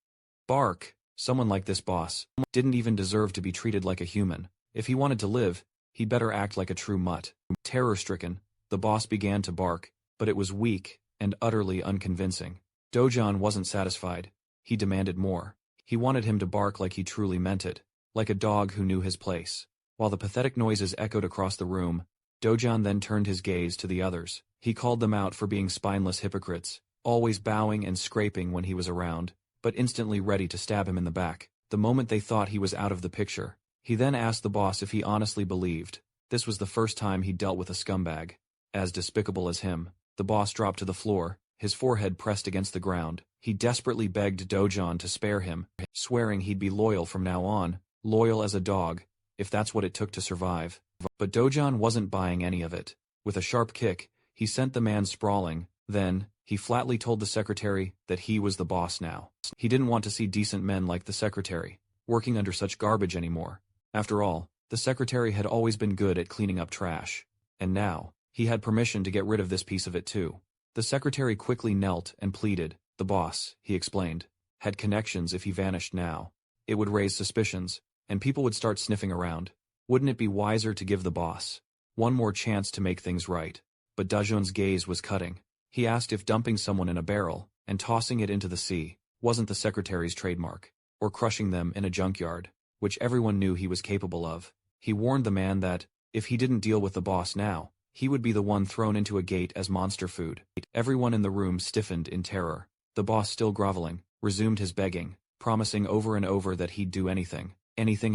"Bark." Someone like this boss didn't even deserve to be treated like a human. If he wanted to live, he'd better act like a true mutt. Terror-stricken, the boss began to bark, but it was weak and utterly unconvincing. Dojan wasn't satisfied. He demanded more. He wanted him to bark like he truly meant it, like a dog who knew his place. While the pathetic noises echoed across the room, Dojan then turned his gaze to the others. He called them out for being spineless hypocrites, always bowing and scraping when he was around, but instantly ready to stab him in the back, the moment they thought he was out of the picture. He then asked the boss if he honestly believed this was the first time he'd dealt with a scumbag as despicable as him. The boss dropped to the floor, his forehead pressed against the ground. He desperately begged Dojan to spare him, swearing he'd be loyal from now on, loyal as a dog, if that's what it took to survive. But Dojan wasn't buying any of it. With a sharp kick, he sent the man sprawling. Then, he flatly told the secretary that he was the boss now. He didn't want to see decent men like the secretary working under such garbage anymore. After all, the secretary had always been good at cleaning up trash. And now, he had permission to get rid of this piece of it too. The secretary quickly knelt and pleaded. The boss, he explained, had connections. If he vanished now, it would raise suspicions, and people would start sniffing around. Wouldn't it be wiser to give the boss one more chance to make things right? But Dajon's gaze was cutting. He asked if dumping someone in a barrel and tossing it into the sea wasn't the secretary's trademark, or crushing them in a junkyard, which everyone knew he was capable of. He warned the man that, if he didn't deal with the boss now, he would be the one thrown into a gate as monster food. Everyone in the room stiffened in terror. The boss, still groveling, resumed his begging, promising over and over that he'd do anything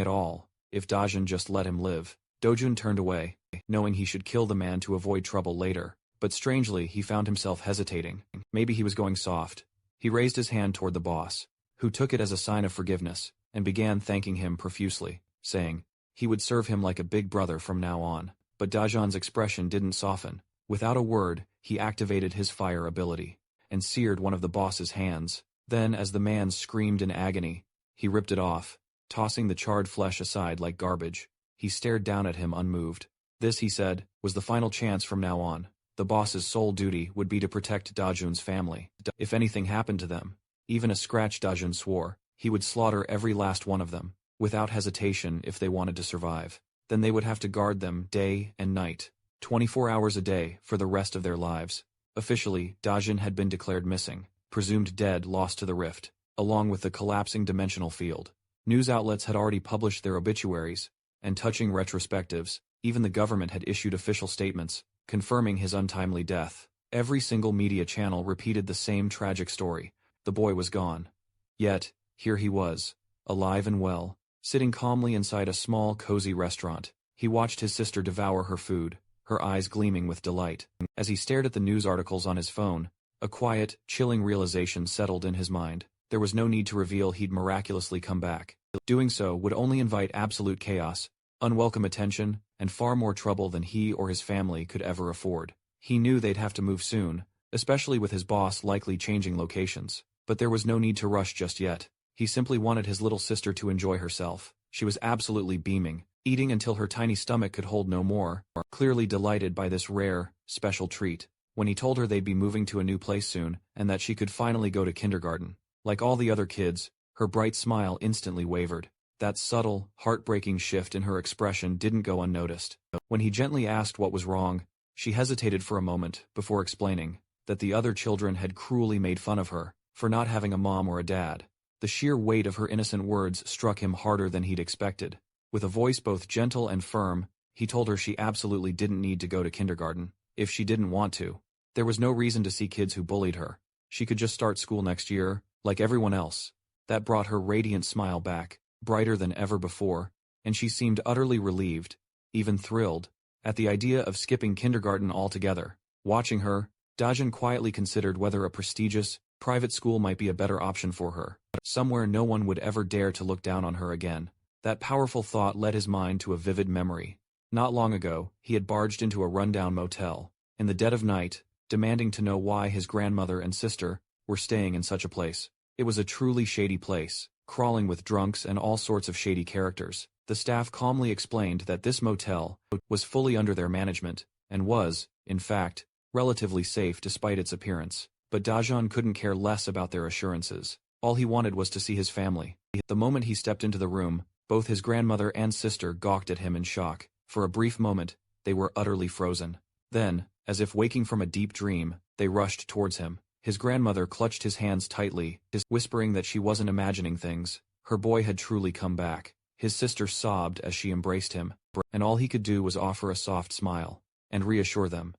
at all, if Dajon just let him live. Dojun turned away, knowing he should kill the man to avoid trouble later, but strangely he found himself hesitating. Maybe he was going soft. He raised his hand toward the boss, who took it as a sign of forgiveness, and began thanking him profusely, saying he would serve him like a big brother from now on. But Dajon's expression didn't soften. Without a word, he activated his fire ability, and seared one of the boss's hands. Then, as the man screamed in agony, he ripped it off, tossing the charred flesh aside like garbage. He stared down at him unmoved. This, he said, was the final chance from now on. The boss's sole duty would be to protect Dajun's family. If anything happened to them, even a scratch, Dajun swore, he would slaughter every last one of them, without hesitation. If they wanted to survive, then they would have to guard them day and night, 24 hours a day for the rest of their lives. Officially, Dajun had been declared missing, presumed dead, lost to the rift, along with the collapsing dimensional field. News outlets had already published their obituaries and touching retrospectives. Even the government had issued official statements confirming his untimely death. Every single media channel repeated the same tragic story. The boy was gone. Yet, here he was, alive and well, sitting calmly inside a small, cozy restaurant. He watched his sister devour her food, her eyes gleaming with delight. As he stared at the news articles on his phone, a quiet, chilling realization settled in his mind. There was no need to reveal he'd miraculously come back. Doing so would only invite absolute chaos, unwelcome attention, and far more trouble than he or his family could ever afford. He knew they'd have to move soon, especially with his boss likely changing locations. But there was no need to rush just yet. He simply wanted his little sister to enjoy herself. She was absolutely beaming, eating until her tiny stomach could hold no more, clearly delighted by this rare, special treat. When he told her they'd be moving to a new place soon, and that she could finally go to kindergarten. Like all the other kids, her bright smile instantly wavered. That subtle, heartbreaking shift in her expression didn't go unnoticed. When he gently asked what was wrong, she hesitated for a moment before explaining that the other children had cruelly made fun of her for not having a mom or a dad. The sheer weight of her innocent words struck him harder than he'd expected. With a voice both gentle and firm, he told her she absolutely didn't need to go to kindergarten if she didn't want to. There was no reason to see kids who bullied her. She could just start school next year, like everyone else. That brought her radiant smile back, brighter than ever before, and she seemed utterly relieved, even thrilled, at the idea of skipping kindergarten altogether. Watching her, Dajin quietly considered whether a prestigious, private school might be a better option for her, somewhere no one would ever dare to look down on her again. That powerful thought led his mind to a vivid memory. Not long ago, he had barged into a rundown motel, in the dead of night, demanding to know why his grandmother and sister were staying in such a place. It was a truly shady place, crawling with drunks and all sorts of shady characters. The staff calmly explained that this motel was fully under their management, and was, in fact, relatively safe despite its appearance. But Dajan couldn't care less about their assurances. All he wanted was to see his family. The moment he stepped into the room, both his grandmother and sister gawked at him in shock. For a brief moment, they were utterly frozen. Then, as if waking from a deep dream, they rushed towards him. His grandmother clutched his hands tightly, whispering that she wasn't imagining things. Her boy had truly come back. His sister sobbed as she embraced him, and all he could do was offer a soft smile and reassure them.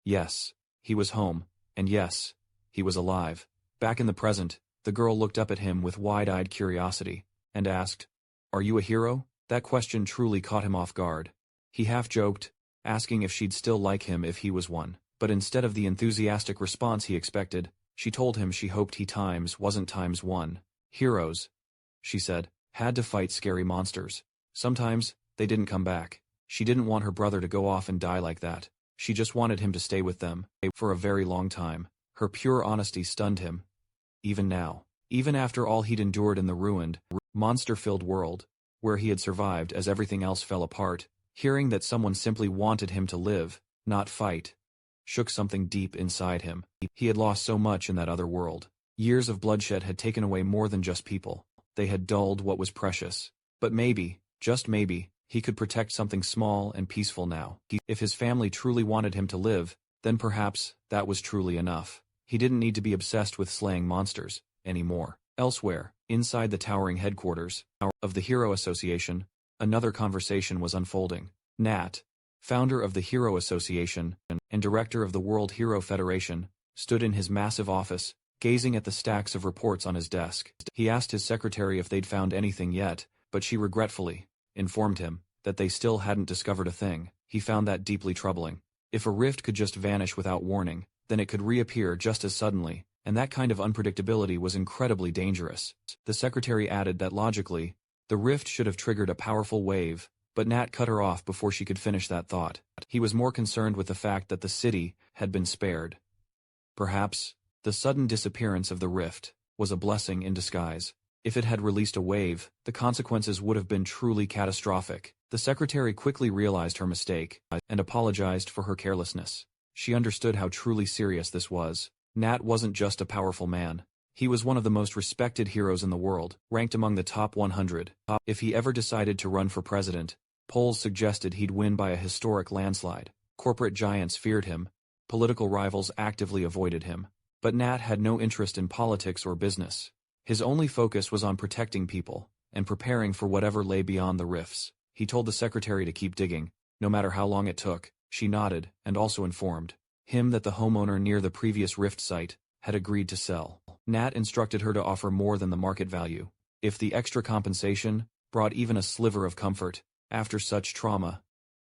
Yes, he was home, and yes, he was alive. Back in the present, the girl looked up at him with wide-eyed curiosity, and asked, "Are you a hero?" That question truly caught him off guard. He half-joked, asking if she'd still like him if he was one. But instead of the enthusiastic response he expected, she told him she hoped he wasn't times one. Heroes, she said, had to fight scary monsters. Sometimes, they didn't come back. She didn't want her brother to go off and die like that. She just wanted him to stay with them, for a very long time. Her pure honesty stunned him. Even now. Even after all he'd endured in the ruined, monster-filled world, where he had survived as everything else fell apart, hearing that someone simply wanted him to live, not fight, shook something deep inside him. He had lost so much in that other world. Years of bloodshed had taken away more than just people. They had dulled what was precious. But maybe, just maybe, he could protect something small and peaceful now. If his family truly wanted him to live, then perhaps that was truly enough. He didn't need to be obsessed with slaying monsters anymore. Elsewhere, inside the towering headquarters of the Hero Association, another conversation was unfolding. Nat, founder of the Hero Association and director of the World Hero Federation, stood in his massive office, gazing at the stacks of reports on his desk. He asked his secretary if they'd found anything yet, but she regretfully informed him that they still hadn't discovered a thing. He found that deeply troubling. If a rift could just vanish without warning, then it could reappear just as suddenly, and that kind of unpredictability was incredibly dangerous. The secretary added that logically, the rift should have triggered a powerful wave, but Nat cut her off before she could finish that thought. He was more concerned with the fact that the city had been spared. Perhaps, the sudden disappearance of the rift was a blessing in disguise. If it had released a wave, the consequences would have been truly catastrophic. The secretary quickly realized her mistake and apologized for her carelessness. She understood how truly serious this was. Nat wasn't just a powerful man. He was one of the most respected heroes in the world, ranked among the top 100. If he ever decided to run for president, polls suggested he'd win by a historic landslide. Corporate giants feared him. Political rivals actively avoided him. But Nat had no interest in politics or business. His only focus was on protecting people and preparing for whatever lay beyond the rifts. He told the secretary to keep digging, no matter how long it took. She nodded and also informed him that the homeowner near the previous rift site had agreed to sell. Nat instructed her to offer more than the market value. If the extra compensation brought even a sliver of comfort after such trauma,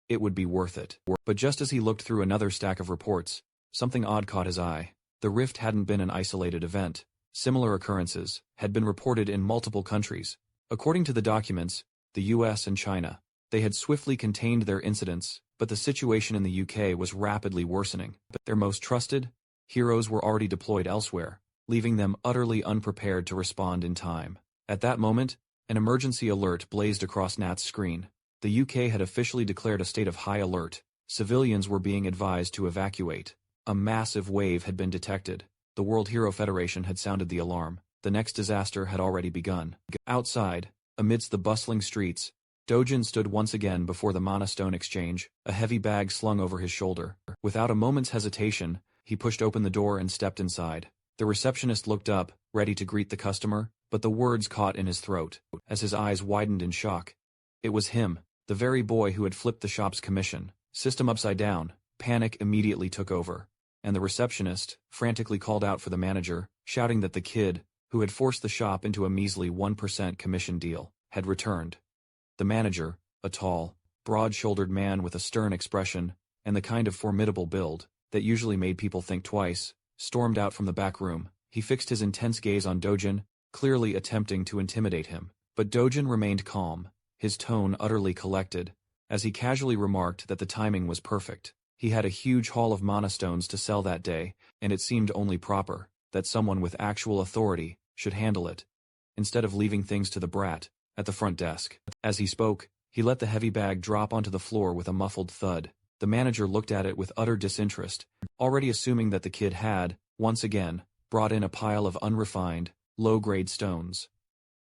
it would be worth it. But just as he looked through another stack of reports, something odd caught his eye. The rift hadn't been an isolated event. Similar occurrences had been reported in multiple countries. According to the documents, the US and China, they had swiftly contained their incidents, but the situation in the UK was rapidly worsening. Their most trusted heroes were already deployed elsewhere, leaving them utterly unprepared to respond in time. At that moment, an emergency alert blazed across Nat's screen. The UK had officially declared a state of high alert. Civilians were being advised to evacuate. A massive wave had been detected. The World Hero Federation had sounded the alarm. The next disaster had already begun. Outside, amidst the bustling streets, Dojin stood once again before the Mana Stone Exchange, a heavy bag slung over his shoulder. Without a moment's hesitation, he pushed open the door and stepped inside. The receptionist looked up, ready to greet the customer, but the words caught in his throat, as his eyes widened in shock. It was him, the very boy who had flipped the shop's commission. System upside down. Panic immediately took over, and the receptionist frantically called out for the manager, shouting that the kid, who had forced the shop into a measly 1% commission deal, had returned. The manager, a tall, broad-shouldered man with a stern expression, and the kind of formidable build that usually made people think twice, stormed out from the back room. He fixed his intense gaze on Dojin, clearly attempting to intimidate him. But Dojin remained calm, his tone utterly collected, as he casually remarked that the timing was perfect. He had a huge haul of mana stones to sell that day, and it seemed only proper that someone with actual authority should handle it, instead of leaving things to the brat at the front desk. As he spoke, he let the heavy bag drop onto the floor with a muffled thud. The manager looked at it with utter disinterest, already assuming that the kid had, once again, brought in a pile of unrefined, low-grade stones.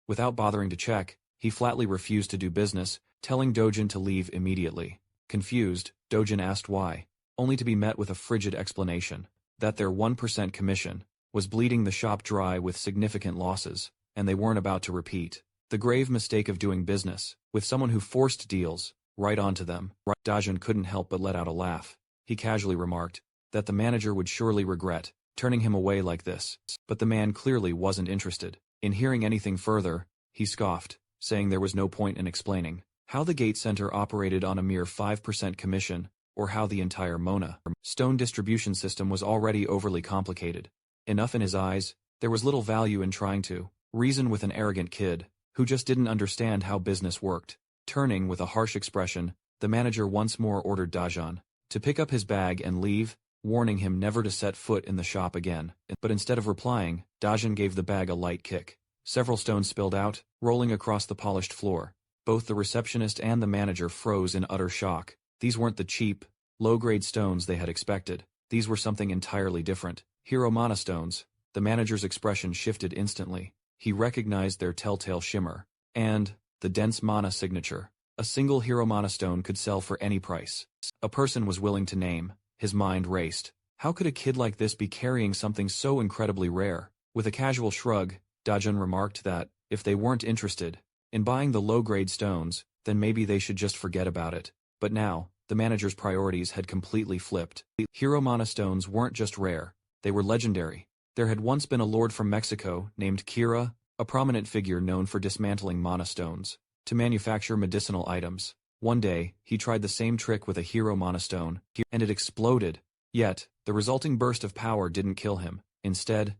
Without bothering to check, he flatly refused to do business, telling Dojin to leave immediately. Confused, Dojin asked why, only to be met with a frigid explanation, that their 1% commission was bleeding the shop dry with significant losses, and they weren't about to repeat the grave mistake of doing business with someone who forced deals right onto them. Dojin couldn't help but let out a laugh. He casually remarked that the manager would surely regret turning him away like this, but the man clearly wasn't interested in hearing anything further. He scoffed, saying there was no point in explaining how the Gate Center operated on a mere 5% commission, or how the entire Mona Stone distribution system was already overly complicated. Enough in his eyes, there was little value in trying to reason with an arrogant kid who just didn't understand how business worked. Turning with a harsh expression, the manager once more ordered Dojin to pick up his bag and leave, warning him never to set foot in the shop again. But instead of replying, Dojin gave the bag a light kick. Several stones spilled out, rolling across the polished floor. Both the receptionist and the manager froze in utter shock. These weren't the cheap, low-grade stones they had expected. These were something entirely different. Hero Mana stones. The manager's expression shifted instantly. He recognized their telltale shimmer, and the dense mana signature. A single Hero Mana stone could sell for any price a person was willing to name. His mind raced. How could a kid like this be carrying something so incredibly rare? With a casual shrug, Dojin remarked that, if they weren't interested in buying the low-grade stones, then maybe they should just forget about it. But now, the manager's priorities had completely flipped. Hero Mana stones weren't just rare, they were legendary. There had once been a lord from Mexico named Kira, a prominent figure known for dismantling mana stones to manufacture medicinal items. One day, he tried the same trick with a Hero Mana stone, and it exploded. Yet, the resulting burst of power didn't kill him. Instead,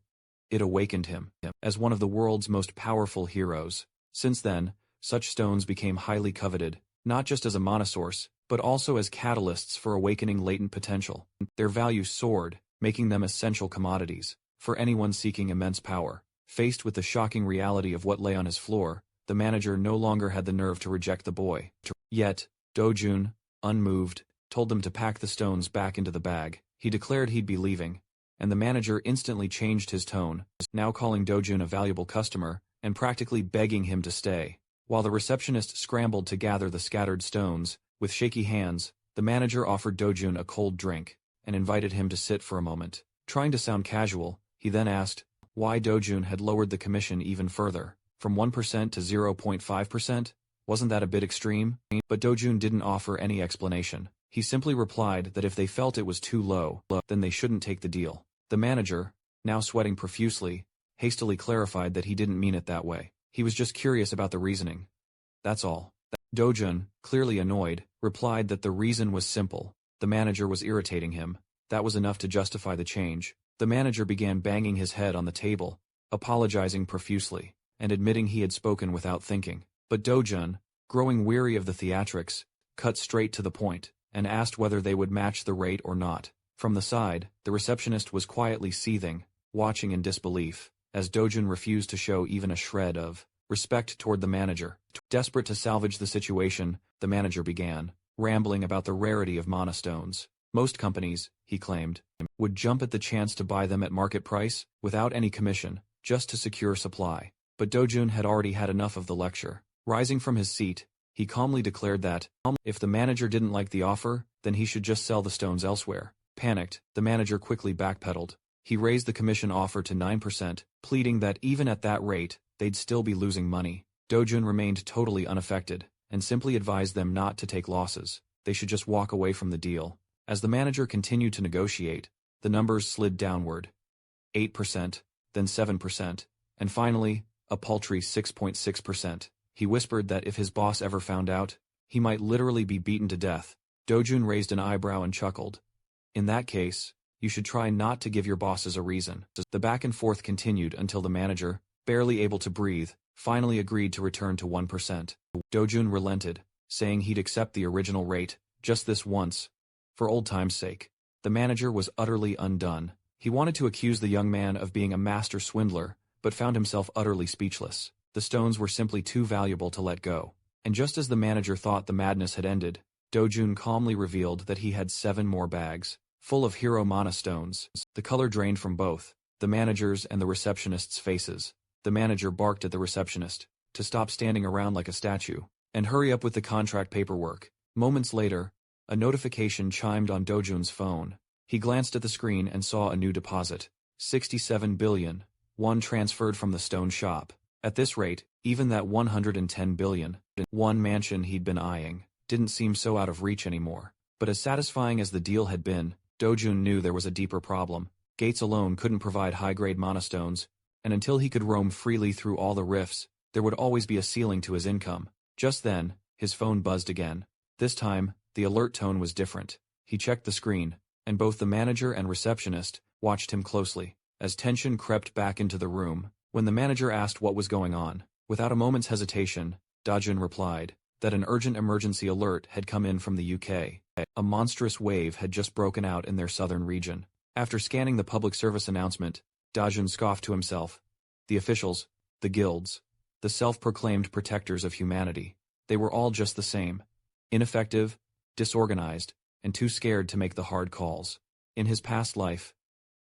it awakened him as one of the world's most powerful heroes. Since then, such stones became highly coveted, not just as a mana source, but also as catalysts for awakening latent potential. Their value soared, making them essential commodities for anyone seeking immense power. Faced with the shocking reality of what lay on his floor, the manager no longer had the nerve to reject the boy. Yet, Dojin, unmoved, told them to pack the stones back into the bag. He declared he'd be leaving, and the manager instantly changed his tone, now calling Dojin a valuable customer, and practically begging him to stay. While the receptionist scrambled to gather the scattered stones, with shaky hands, the manager offered Dojin a cold drink, and invited him to sit for a moment. Trying to sound casual, he then asked why Dojin had lowered the commission even further, from 1% to 0.5%. Wasn't that a bit extreme? But Dojin didn't offer any explanation. He simply replied that if they felt it was too low, then they shouldn't take the deal. The manager, now sweating profusely, hastily clarified that he didn't mean it that way. He was just curious about the reasoning. That's all. Dojin, clearly annoyed, replied that the reason was simple. The manager was irritating him. That was enough to justify the change. The manager began banging his head on the table, apologizing profusely, and admitting he had spoken without thinking. But Dojin, growing weary of the theatrics, cut straight to the point, and asked whether they would match the rate or not. From the side, the receptionist was quietly seething, watching in disbelief, as Dojin refused to show even a shred of respect toward the manager. Desperate to salvage the situation, the manager began rambling about the rarity of mana stones. Most companies, he claimed, would jump at the chance to buy them at market price, without any commission, just to secure supply. But Dojun had already had enough of the lecture. Rising from his seat, he calmly declared that, if the manager didn't like the offer, then he should just sell the stones elsewhere. Panicked, the manager quickly backpedaled. He raised the commission offer to 9%, pleading that even at that rate, they'd still be losing money. Dojun remained totally unaffected, and simply advised them not to take losses. They should just walk away from the deal. As the manager continued to negotiate, the numbers slid downward. 8%, then 7%, and finally, a paltry 6.6%. He whispered that if his boss ever found out, he might literally be beaten to death. Dojun raised an eyebrow and chuckled. In that case, you should try not to give your bosses a reason. The back and forth continued until the manager, barely able to breathe, finally agreed to return to 1%. Dojun relented, saying he'd accept the original rate, just this once. For old time's sake. The manager was utterly undone. He wanted to accuse the young man of being a master swindler, but found himself utterly speechless. The stones were simply too valuable to let go. And just as the manager thought the madness had ended, Dojun calmly revealed that he had 7 more bags, full of hero mana stones. The color drained from both the manager's and the receptionist's faces. The manager barked at the receptionist to stop standing around like a statue and hurry up with the contract paperwork. Moments later, a notification chimed on Dojun's phone. He glanced at the screen and saw a new deposit. 67 billion, one transferred from the stone shop. At this rate, even that 110 billion, one mansion he'd been eyeing, didn't seem so out of reach anymore. But as satisfying as the deal had been, Dojun knew there was a deeper problem. Gates alone couldn't provide high-grade mana stones, and until he could roam freely through all the rifts, there would always be a ceiling to his income. Just then, his phone buzzed again. This time, the alert tone was different. He checked the screen, and both the manager and receptionist watched him closely. As tension crept back into the room, when the manager asked what was going on, without a moment's hesitation, Dojun replied that an urgent emergency alert had come in from the UK. A monstrous wave had just broken out in their southern region. After scanning the public service announcement, Dojun scoffed to himself. The officials, the guilds, the self-proclaimed protectors of humanity, they were all just the same. Ineffective, disorganized, and too scared to make the hard calls. In his past life,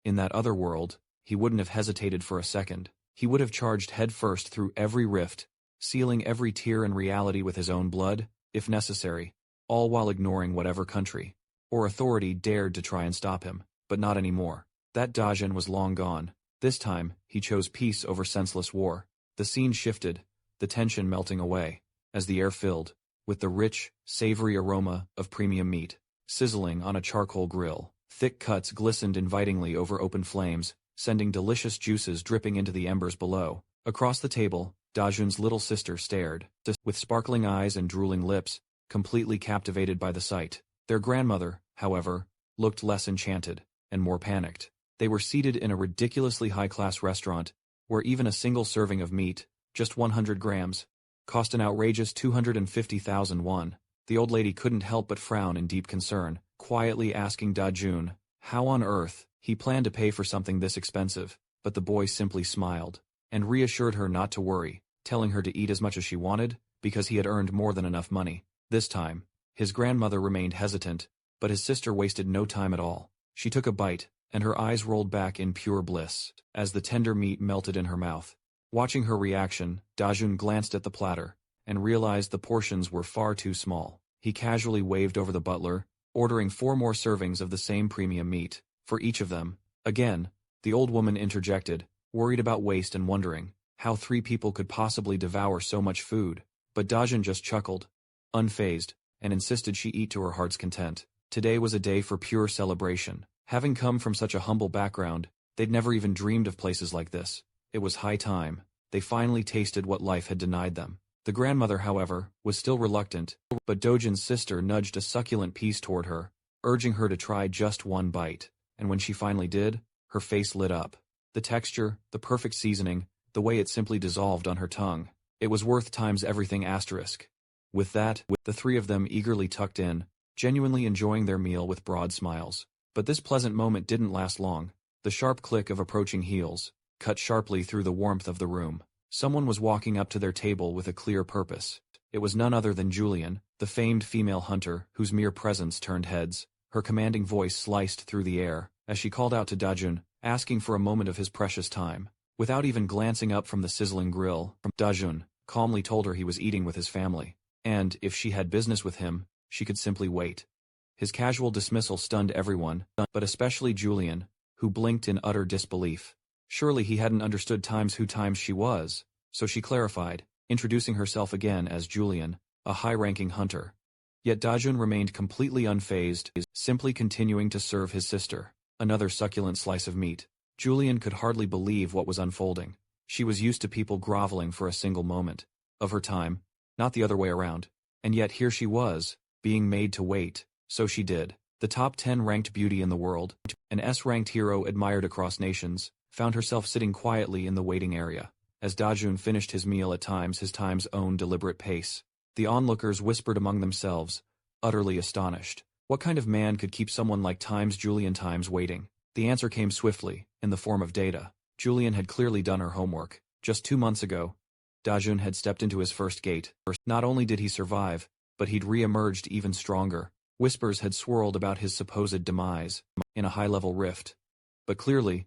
in that other world, he wouldn't have hesitated for a second. He would have charged headfirst through every rift, sealing every tear in reality with his own blood, if necessary, all while ignoring whatever country or authority dared to try and stop him. But not anymore. That Dojun was long gone. This time, he chose peace over senseless war. The scene shifted, the tension melting away, as the air filled with the rich, savory aroma of premium meat, sizzling on a charcoal grill. Thick cuts glistened invitingly over open flames, sending delicious juices dripping into the embers below. Across the table, Dojun's little sister stared, with sparkling eyes and drooling lips, completely captivated by the sight. Their grandmother, however, looked less enchanted and more panicked. They were seated in a ridiculously high-class restaurant, where even a single serving of meat, just 100 grams, cost an outrageous 250,000 won. The old lady couldn't help but frown in deep concern, quietly asking Dojun how on earth he planned to pay for something this expensive, but the boy simply smiled and reassured her not to worry, telling her to eat as much as she wanted, because he had earned more than enough money. This time, his grandmother remained hesitant, but his sister wasted no time at all. She took a bite, and her eyes rolled back in pure bliss as the tender meat melted in her mouth. Watching her reaction, Dojun glanced at the platter and realized the portions were far too small. He casually waved over the butler, ordering 4 more servings of the same premium meat for each of them. Again, the old woman interjected, worried about waste and wondering how 3 people could possibly devour so much food. But Dojun just chuckled, unfazed, and insisted she eat to her heart's content. Today was a day for pure celebration. Having come from such a humble background, they'd never even dreamed of places like this. It was high time. They finally tasted what life had denied them. The grandmother, however, was still reluctant, but Dojun's sister nudged a succulent piece toward her, urging her to try just 1 bite, and when she finally did, her face lit up. The texture, the perfect seasoning, the way it simply dissolved on her tongue. It was worth times everything asterisk. With that, the 3 of them eagerly tucked in, genuinely enjoying their meal with broad smiles. But this pleasant moment didn't last long. The sharp click of approaching heels cut sharply through the warmth of the room. Someone was walking up to their table with a clear purpose. It was none other than Julian, the famed female hunter whose mere presence turned heads. Her commanding voice sliced through the air as she called out to Dajun, asking for a moment of his precious time. Without even glancing up from the sizzling grill, Dajun calmly told her he was eating with his family, and, if she had business with him, she could simply wait. His casual dismissal stunned everyone, but especially Julian, who blinked in utter disbelief. Surely he hadn't understood who she was, so she clarified, introducing herself again as Julian, a high-ranking hunter. Yet Dajun remained completely unfazed, simply continuing to serve his sister another succulent slice of meat. Julian could hardly believe what was unfolding. She was used to people groveling for a single moment of her time, not the other way around. And yet here she was, being made to wait. So she did. The top 10 ranked beauty in the world, an S-ranked hero admired across nations, found herself sitting quietly in the waiting area. As Dajun finished his meal at his time's own deliberate pace, the onlookers whispered among themselves, utterly astonished. What kind of man could keep someone like Julian waiting? The answer came swiftly, in the form of data. Julian had clearly done her homework. Just 2 months ago, Dajun had stepped into his first gate. Not only did he survive, but he'd re-emerged even stronger. Whispers had swirled about his supposed demise, in a high-level rift. But clearly,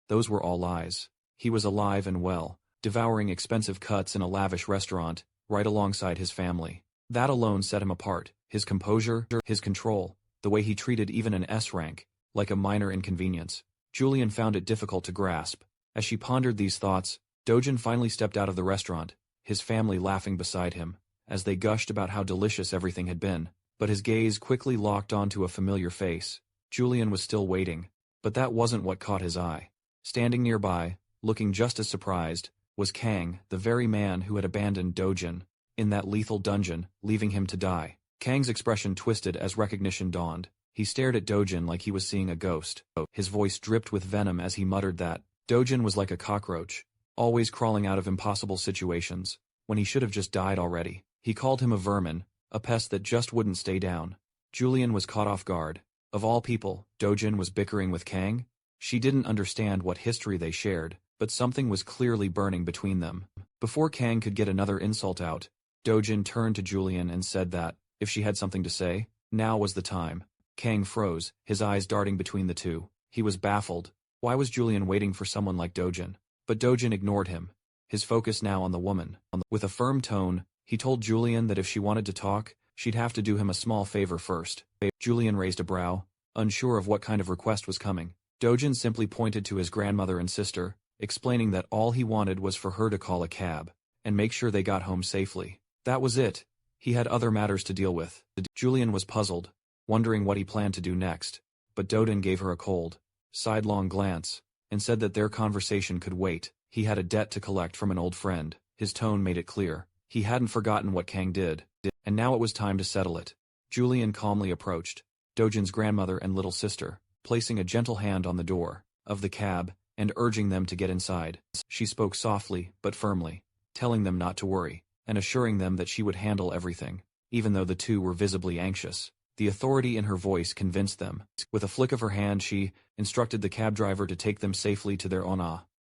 those were all lies. He was alive and well, devouring expensive cuts in a lavish restaurant, right alongside his family. That alone set him apart. His composure, his control, the way he treated even an S-rank, like a minor inconvenience. Julian found it difficult to grasp. As she pondered these thoughts, Dojin finally stepped out of the restaurant, his family laughing beside him, as they gushed about how delicious everything had been. But his gaze quickly locked onto a familiar face. Julian was still waiting, but that wasn't what caught his eye. Standing nearby, looking just as surprised, was Kang, the very man who had abandoned Dojin in that lethal dungeon, leaving him to die. Kang's expression twisted as recognition dawned. He stared at Dojin like he was seeing a ghost. His voice dripped with venom as he muttered that Dojin was like a cockroach, always crawling out of impossible situations, when he should have just died already. He called him a vermin, a pest that just wouldn't stay down. Julian was caught off guard. Of all people, Dojin was bickering with Kang? She didn't understand what history they shared, but something was clearly burning between them. Before Kang could get another insult out, Dojin turned to Julian and said that, if she had something to say, now was the time. Kang froze, his eyes darting between the two. He was baffled. Why was Julian waiting for someone like Dojin? But Dojin ignored him, his focus now on the woman. With a firm tone, he told Julian that if she wanted to talk, she'd have to do him a small favor first. Julian raised a brow, unsure of what kind of request was coming. Dojin simply pointed to his grandmother and sister, explaining that all he wanted was for her to call a cab, and make sure they got home safely. That was it. He had other matters to deal with. Julian was puzzled, wondering what he planned to do next, but Dojin gave her a cold, sidelong glance, and said that their conversation could wait. He had a debt to collect from an old friend. His tone made it clear. He hadn't forgotten what Kang did, and now it was time to settle it. Julian calmly approached Dojin's grandmother and little sister, placing a gentle hand on the door of the cab and urging them to get inside. She spoke softly but firmly, telling them not to worry, and assuring them that she would handle everything, even though the two were visibly anxious. The authority in her voice convinced them. With a flick of her hand she instructed the cab driver to take them safely to their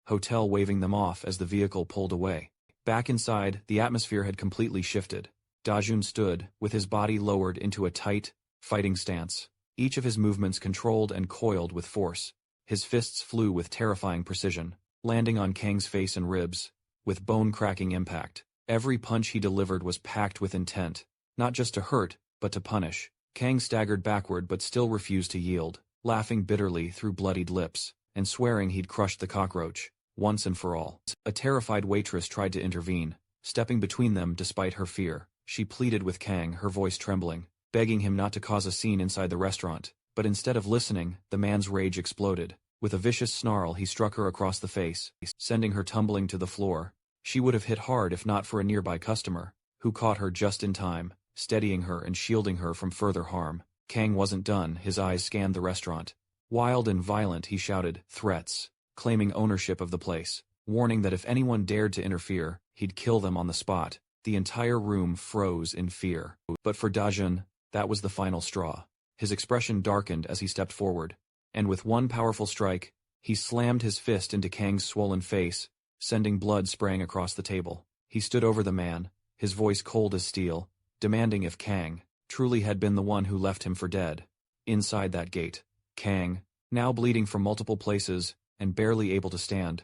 hotel, waving them off as the vehicle pulled away. Back inside, the atmosphere had completely shifted. Dajun stood, with his body lowered into a tight, fighting stance, each of his movements controlled and coiled with force. His fists flew with terrifying precision, landing on Kang's face and ribs, with bone-cracking impact. Every punch he delivered was packed with intent, not just to hurt, but to punish. Kang staggered backward but still refused to yield, laughing bitterly through bloodied lips, and swearing he'd crushed the cockroach, once and for all. A terrified waitress tried to intervene, stepping between them despite her fear. She pleaded with Kang, her voice trembling, begging him not to cause a scene inside the restaurant. But instead of listening, the man's rage exploded. With a vicious snarl he struck her across the face, sending her tumbling to the floor. She would have hit hard if not for a nearby customer, who caught her just in time, steadying her and shielding her from further harm. Kang wasn't done. His eyes scanned the restaurant. Wild and violent, he shouted threats, claiming ownership of the place, warning that if anyone dared to interfere, he'd kill them on the spot. The entire room froze in fear. But for Dajun, that was the final straw. His expression darkened as he stepped forward, and with one powerful strike, he slammed his fist into Kang's swollen face, sending blood spraying across the table. He stood over the man, his voice cold as steel, demanding if Kang truly had been the one who left him for dead. Inside that gate, Kang, now bleeding from multiple places and barely able to stand,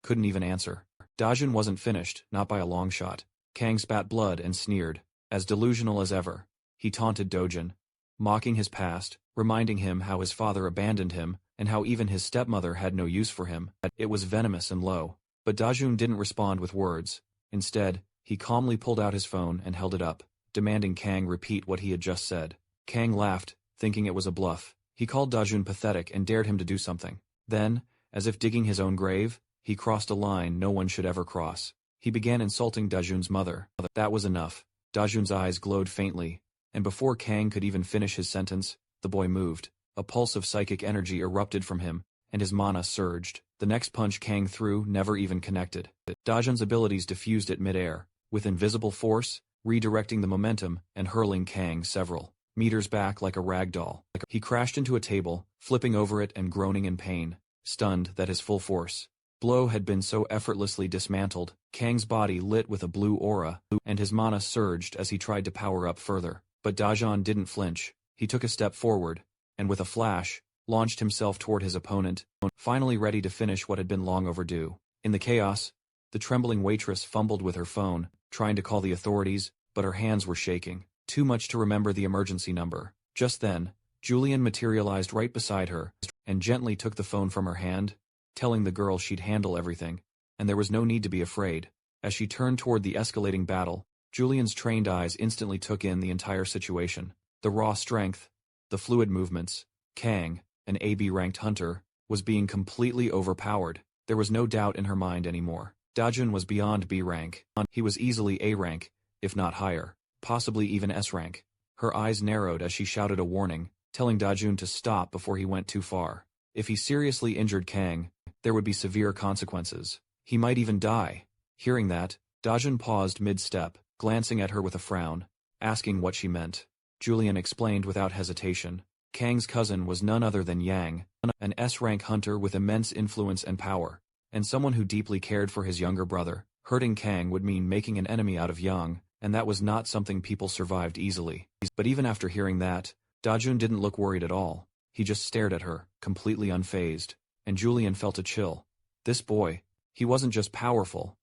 couldn't even answer. Dajun wasn't finished, not by a long shot. Kang spat blood and sneered, as delusional as ever. He taunted Dojin, mocking his past, reminding him how his father abandoned him and how even his stepmother had no use for him. It was venomous and low. But Dajun didn't respond with words. Instead, he calmly pulled out his phone and held it up, demanding Kang repeat what he had just said. Kang laughed, thinking it was a bluff. He called Dajun pathetic and dared him to do something. Then, as if digging his own grave, he crossed a line no one should ever cross. He began insulting Dajun's mother. That was enough. Dajun's eyes glowed faintly, and before Kang could even finish his sentence, the boy moved. A pulse of psychic energy erupted from him, and his mana surged. The next punch Kang threw never even connected. Dajun's abilities diffused at mid-air, with invisible force, redirecting the momentum and hurling Kang several meters back like a rag doll. He crashed into a table, flipping over it and groaning in pain, stunned that his full force blow had been so effortlessly dismantled. Kang's body lit with a blue aura, and his mana surged as he tried to power up further. But Dajun didn't flinch. He took a step forward, and with a flash, launched himself toward his opponent, finally ready to finish what had been long overdue. In the chaos, the trembling waitress fumbled with her phone, trying to call the authorities, but her hands were shaking, too much to remember the emergency number. Just then, Julian materialized right beside her, and gently took the phone from her hand, telling the girl she'd handle everything, and there was no need to be afraid. As she turned toward the escalating battle, Julian's trained eyes instantly took in the entire situation. The raw strength, the fluid movements. Kang, an AB-ranked hunter, was being completely overpowered. There was no doubt in her mind anymore. Dajun was beyond B rank. He was easily A rank, if not higher, possibly even S rank. Her eyes narrowed as she shouted a warning, telling Dajun to stop before he went too far. If he seriously injured Kang, there would be severe consequences. He might even die. Hearing that, Dajun paused mid-step, glancing at her with a frown, asking what she meant. Julian explained without hesitation. Kang's cousin was none other than Yang, an S-rank hunter with immense influence and power, and someone who deeply cared for his younger brother. Hurting Kang would mean making an enemy out of Yang, and that was not something people survived easily. But even after hearing that, Dajun didn't look worried at all. He just stared at her, completely unfazed, and Julian felt a chill. This boy, he wasn't just powerful.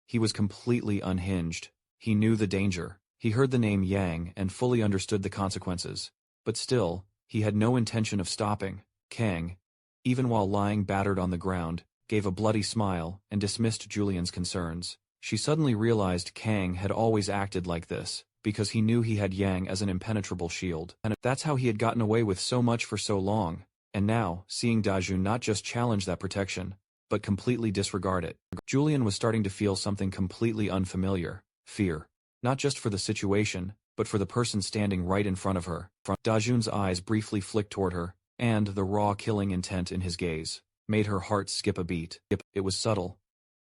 He was completely unhinged. He knew the danger. He heard the name Yang and fully understood the consequences. But still, he had no intention of stopping. Kang, even while lying battered on the ground, gave a bloody smile and dismissed Julian's concerns. She suddenly realized Kang had always acted like this, because he knew he had Yang as an impenetrable shield. And that's how he had gotten away with so much for so long. And now, seeing Dajun not just challenge that protection, but completely disregard it, Julian was starting to feel something completely unfamiliar. Fear. Not just for the situation, but for the person standing right in front of her. Dajun's eyes briefly flicked toward her, and the raw killing intent in his gaze made her heart skip a beat. It was subtle.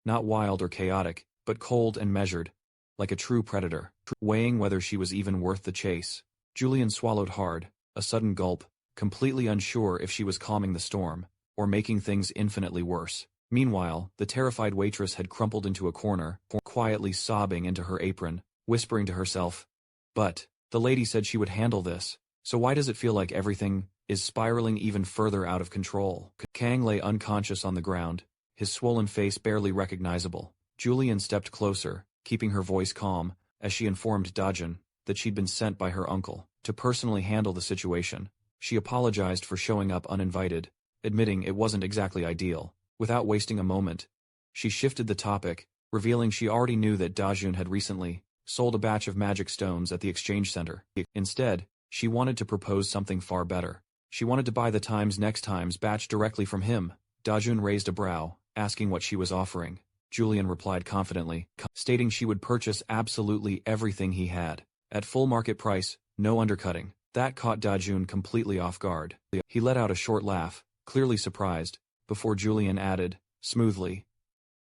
Not wild or chaotic, but cold and measured, like a true predator, weighing whether she was even worth the chase. Julian swallowed hard, a sudden gulp, completely unsure if she was calming the storm, or making things infinitely worse. Meanwhile, the terrified waitress had crumpled into a corner, quietly sobbing into her apron, whispering to herself, "But, the lady said she would handle this, so why does it feel like everything is spiraling even further out of control?" Kang lay unconscious on the ground, his swollen face barely recognizable. Julian stepped closer, keeping her voice calm, as she informed Dajun that she'd been sent by her uncle to personally handle the situation. She apologized for showing up uninvited, admitting it wasn't exactly ideal. Without wasting a moment, she shifted the topic, revealing she already knew that Dajun had recently sold a batch of magic stones at the exchange center. Instead, she wanted to propose something far better. She wanted to buy the Times Next Times batch directly from him. Dajun raised a brow, asking what she was offering. Julian replied confidently, stating she would purchase absolutely everything he had, at full market price, no undercutting. That caught Dajun completely off guard. He let out a short laugh, clearly surprised, before Julian added, smoothly,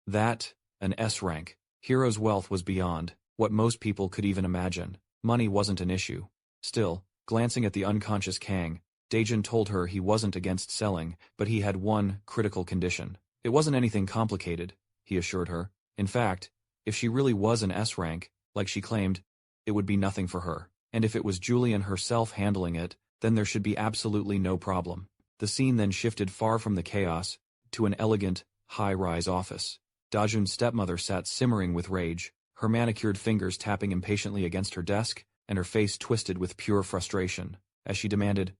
"That, an S rank. Hero's wealth was beyond what most people could even imagine. Money wasn't an issue." Still, glancing at the unconscious Kang, Dajun told her he wasn't against selling, but he had one critical condition. It wasn't anything complicated, he assured her. In fact, if she really was an S rank, like she claimed, it would be nothing for her. And if it was Julian herself handling it, then there should be absolutely no problem. The scene then shifted far from the chaos to an elegant, high-rise office. Dajun's stepmother sat simmering with rage, her manicured fingers tapping impatiently against her desk, and her face twisted with pure frustration, as she demanded,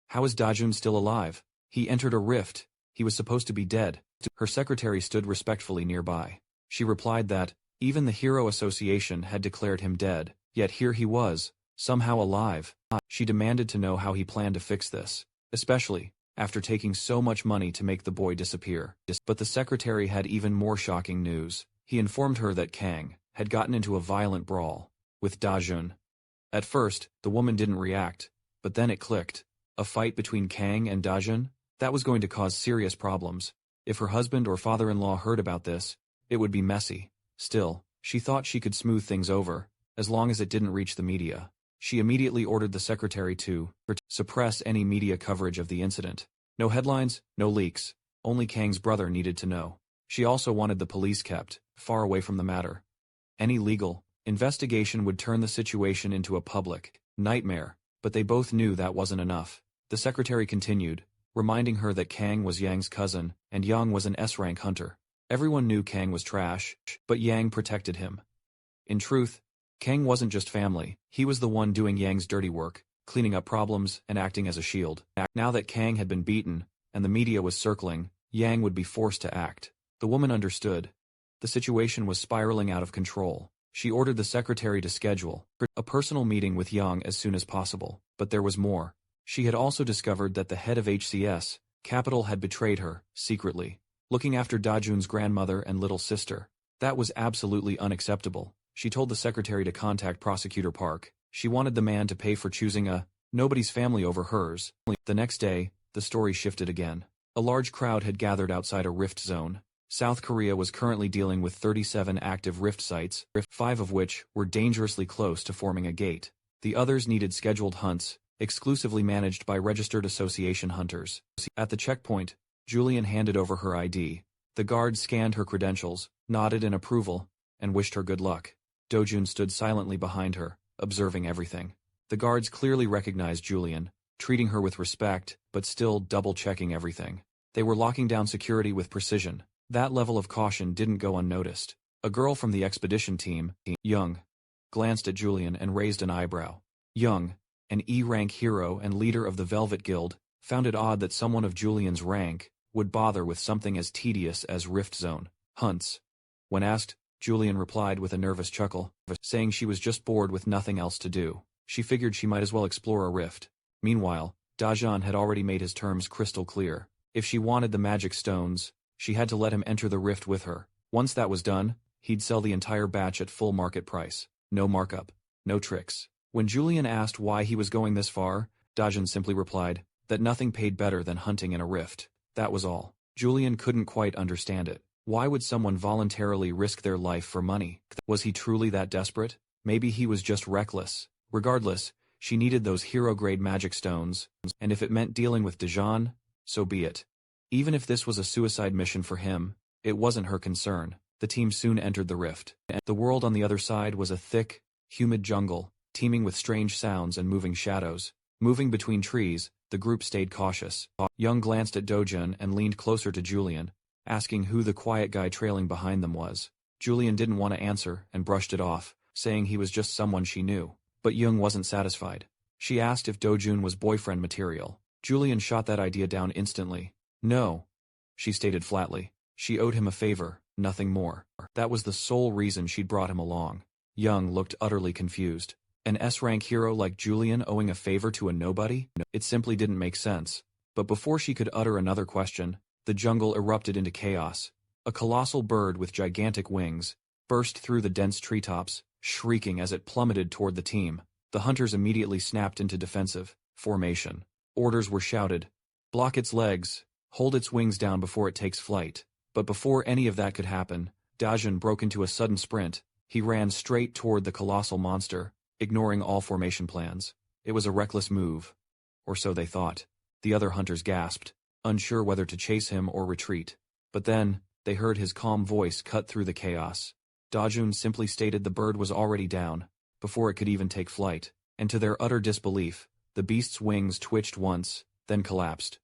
"How is Dajun still alive? He entered a rift. He was supposed to be dead." Her secretary stood respectfully nearby. She replied that, even the Hero Association had declared him dead, yet here he was, somehow alive. She demanded to know how he planned to fix this, especially after taking so much money to make the boy disappear. But the secretary had even more shocking news. He informed her that Kang had gotten into a violent brawl with Dajun. At first, the woman didn't react, but then it clicked. A fight between Kang and Dajun? That was going to cause serious problems. If her husband or father-in-law heard about this, it would be messy. Still, she thought she could smooth things over, as long as it didn't reach the media. She immediately ordered the secretary to suppress any media coverage of the incident. No headlines, no leaks. Only Kang's brother needed to know. She also wanted the police kept far away from the matter. Any legal investigation would turn the situation into a public nightmare, but they both knew that wasn't enough. The secretary continued, reminding her that Kang was Yang's cousin, and Yang was an S-rank hunter. Everyone knew Kang was trash, but Yang protected him. In truth, Kang wasn't just family, he was the one doing Yang's dirty work, cleaning up problems and acting as a shield. Now that Kang had been beaten, and the media was circling, Yang would be forced to act. The woman understood. The situation was spiraling out of control. She ordered the secretary to schedule a personal meeting with Yang as soon as possible. But there was more. She had also discovered that the head of HCS, Capital, had betrayed her, secretly, looking after Dajun's grandmother and little sister. That was absolutely unacceptable. She told the secretary to contact Prosecutor Park. She wanted the man to pay for choosing a nobody's family over hers. The next day, the story shifted again. A large crowd had gathered outside a rift zone. South Korea was currently dealing with 37 active rift sites, 5 of which were dangerously close to forming a gate. The others needed scheduled hunts, exclusively managed by registered association hunters. At the checkpoint, Julian handed over her ID. The guard scanned her credentials, nodded in approval, and wished her good luck. Dojun stood silently behind her, observing everything. The guards clearly recognized Julian, treating her with respect, but still double-checking everything. They were locking down security with precision. That level of caution didn't go unnoticed. A girl from the expedition team, Young, glanced at Julian and raised an eyebrow. Young, an E-rank hero and leader of the Velvet Guild, found it odd that someone of Julian's rank would bother with something as tedious as Rift Zone hunts. When asked, Julian replied with a nervous chuckle, saying she was just bored with nothing else to do. She figured she might as well explore a rift. Meanwhile, Dajan had already made his terms crystal clear. If she wanted the magic stones, she had to let him enter the rift with her. Once that was done, he'd sell the entire batch at full market price. No markup, no tricks. When Julian asked why he was going this far, Dajan simply replied that nothing paid better than hunting in a rift. That was all. Julian couldn't quite understand it. Why would someone voluntarily risk their life for money? Was he truly that desperate? Maybe he was just reckless. Regardless, she needed those hero-grade magic stones, and if it meant dealing with Dajan, so be it. Even if this was a suicide mission for him, it wasn't her concern. The team soon entered the rift. The world on the other side was a thick, humid jungle, teeming with strange sounds and moving shadows. Moving between trees, the group stayed cautious. Young glanced at Dojun and leaned closer to Julian, asking who the quiet guy trailing behind them was. Julian didn't want to answer and brushed it off, saying he was just someone she knew. But Young wasn't satisfied. She asked if Dojun was boyfriend material. Julian shot that idea down instantly. No, she stated flatly. She owed him a favor, nothing more. That was the sole reason she'd brought him along. Young looked utterly confused. An S-rank hero like Julian owing a favor to a nobody? It simply didn't make sense. But before she could utter another question, the jungle erupted into chaos. A colossal bird with gigantic wings burst through the dense treetops, shrieking as it plummeted toward the team. The hunters immediately snapped into defensive formation. Orders were shouted. Block its legs. Hold its wings down before it takes flight. But before any of that could happen, Dajan broke into a sudden sprint. He ran straight toward the colossal monster, ignoring all formation plans. It was a reckless move. Or so they thought. The other hunters gasped, unsure whether to chase him or retreat. But then, they heard his calm voice cut through the chaos. Dajun simply stated the bird was already down, before it could even take flight, and to their utter disbelief, the beast's wings twitched once, then collapsed.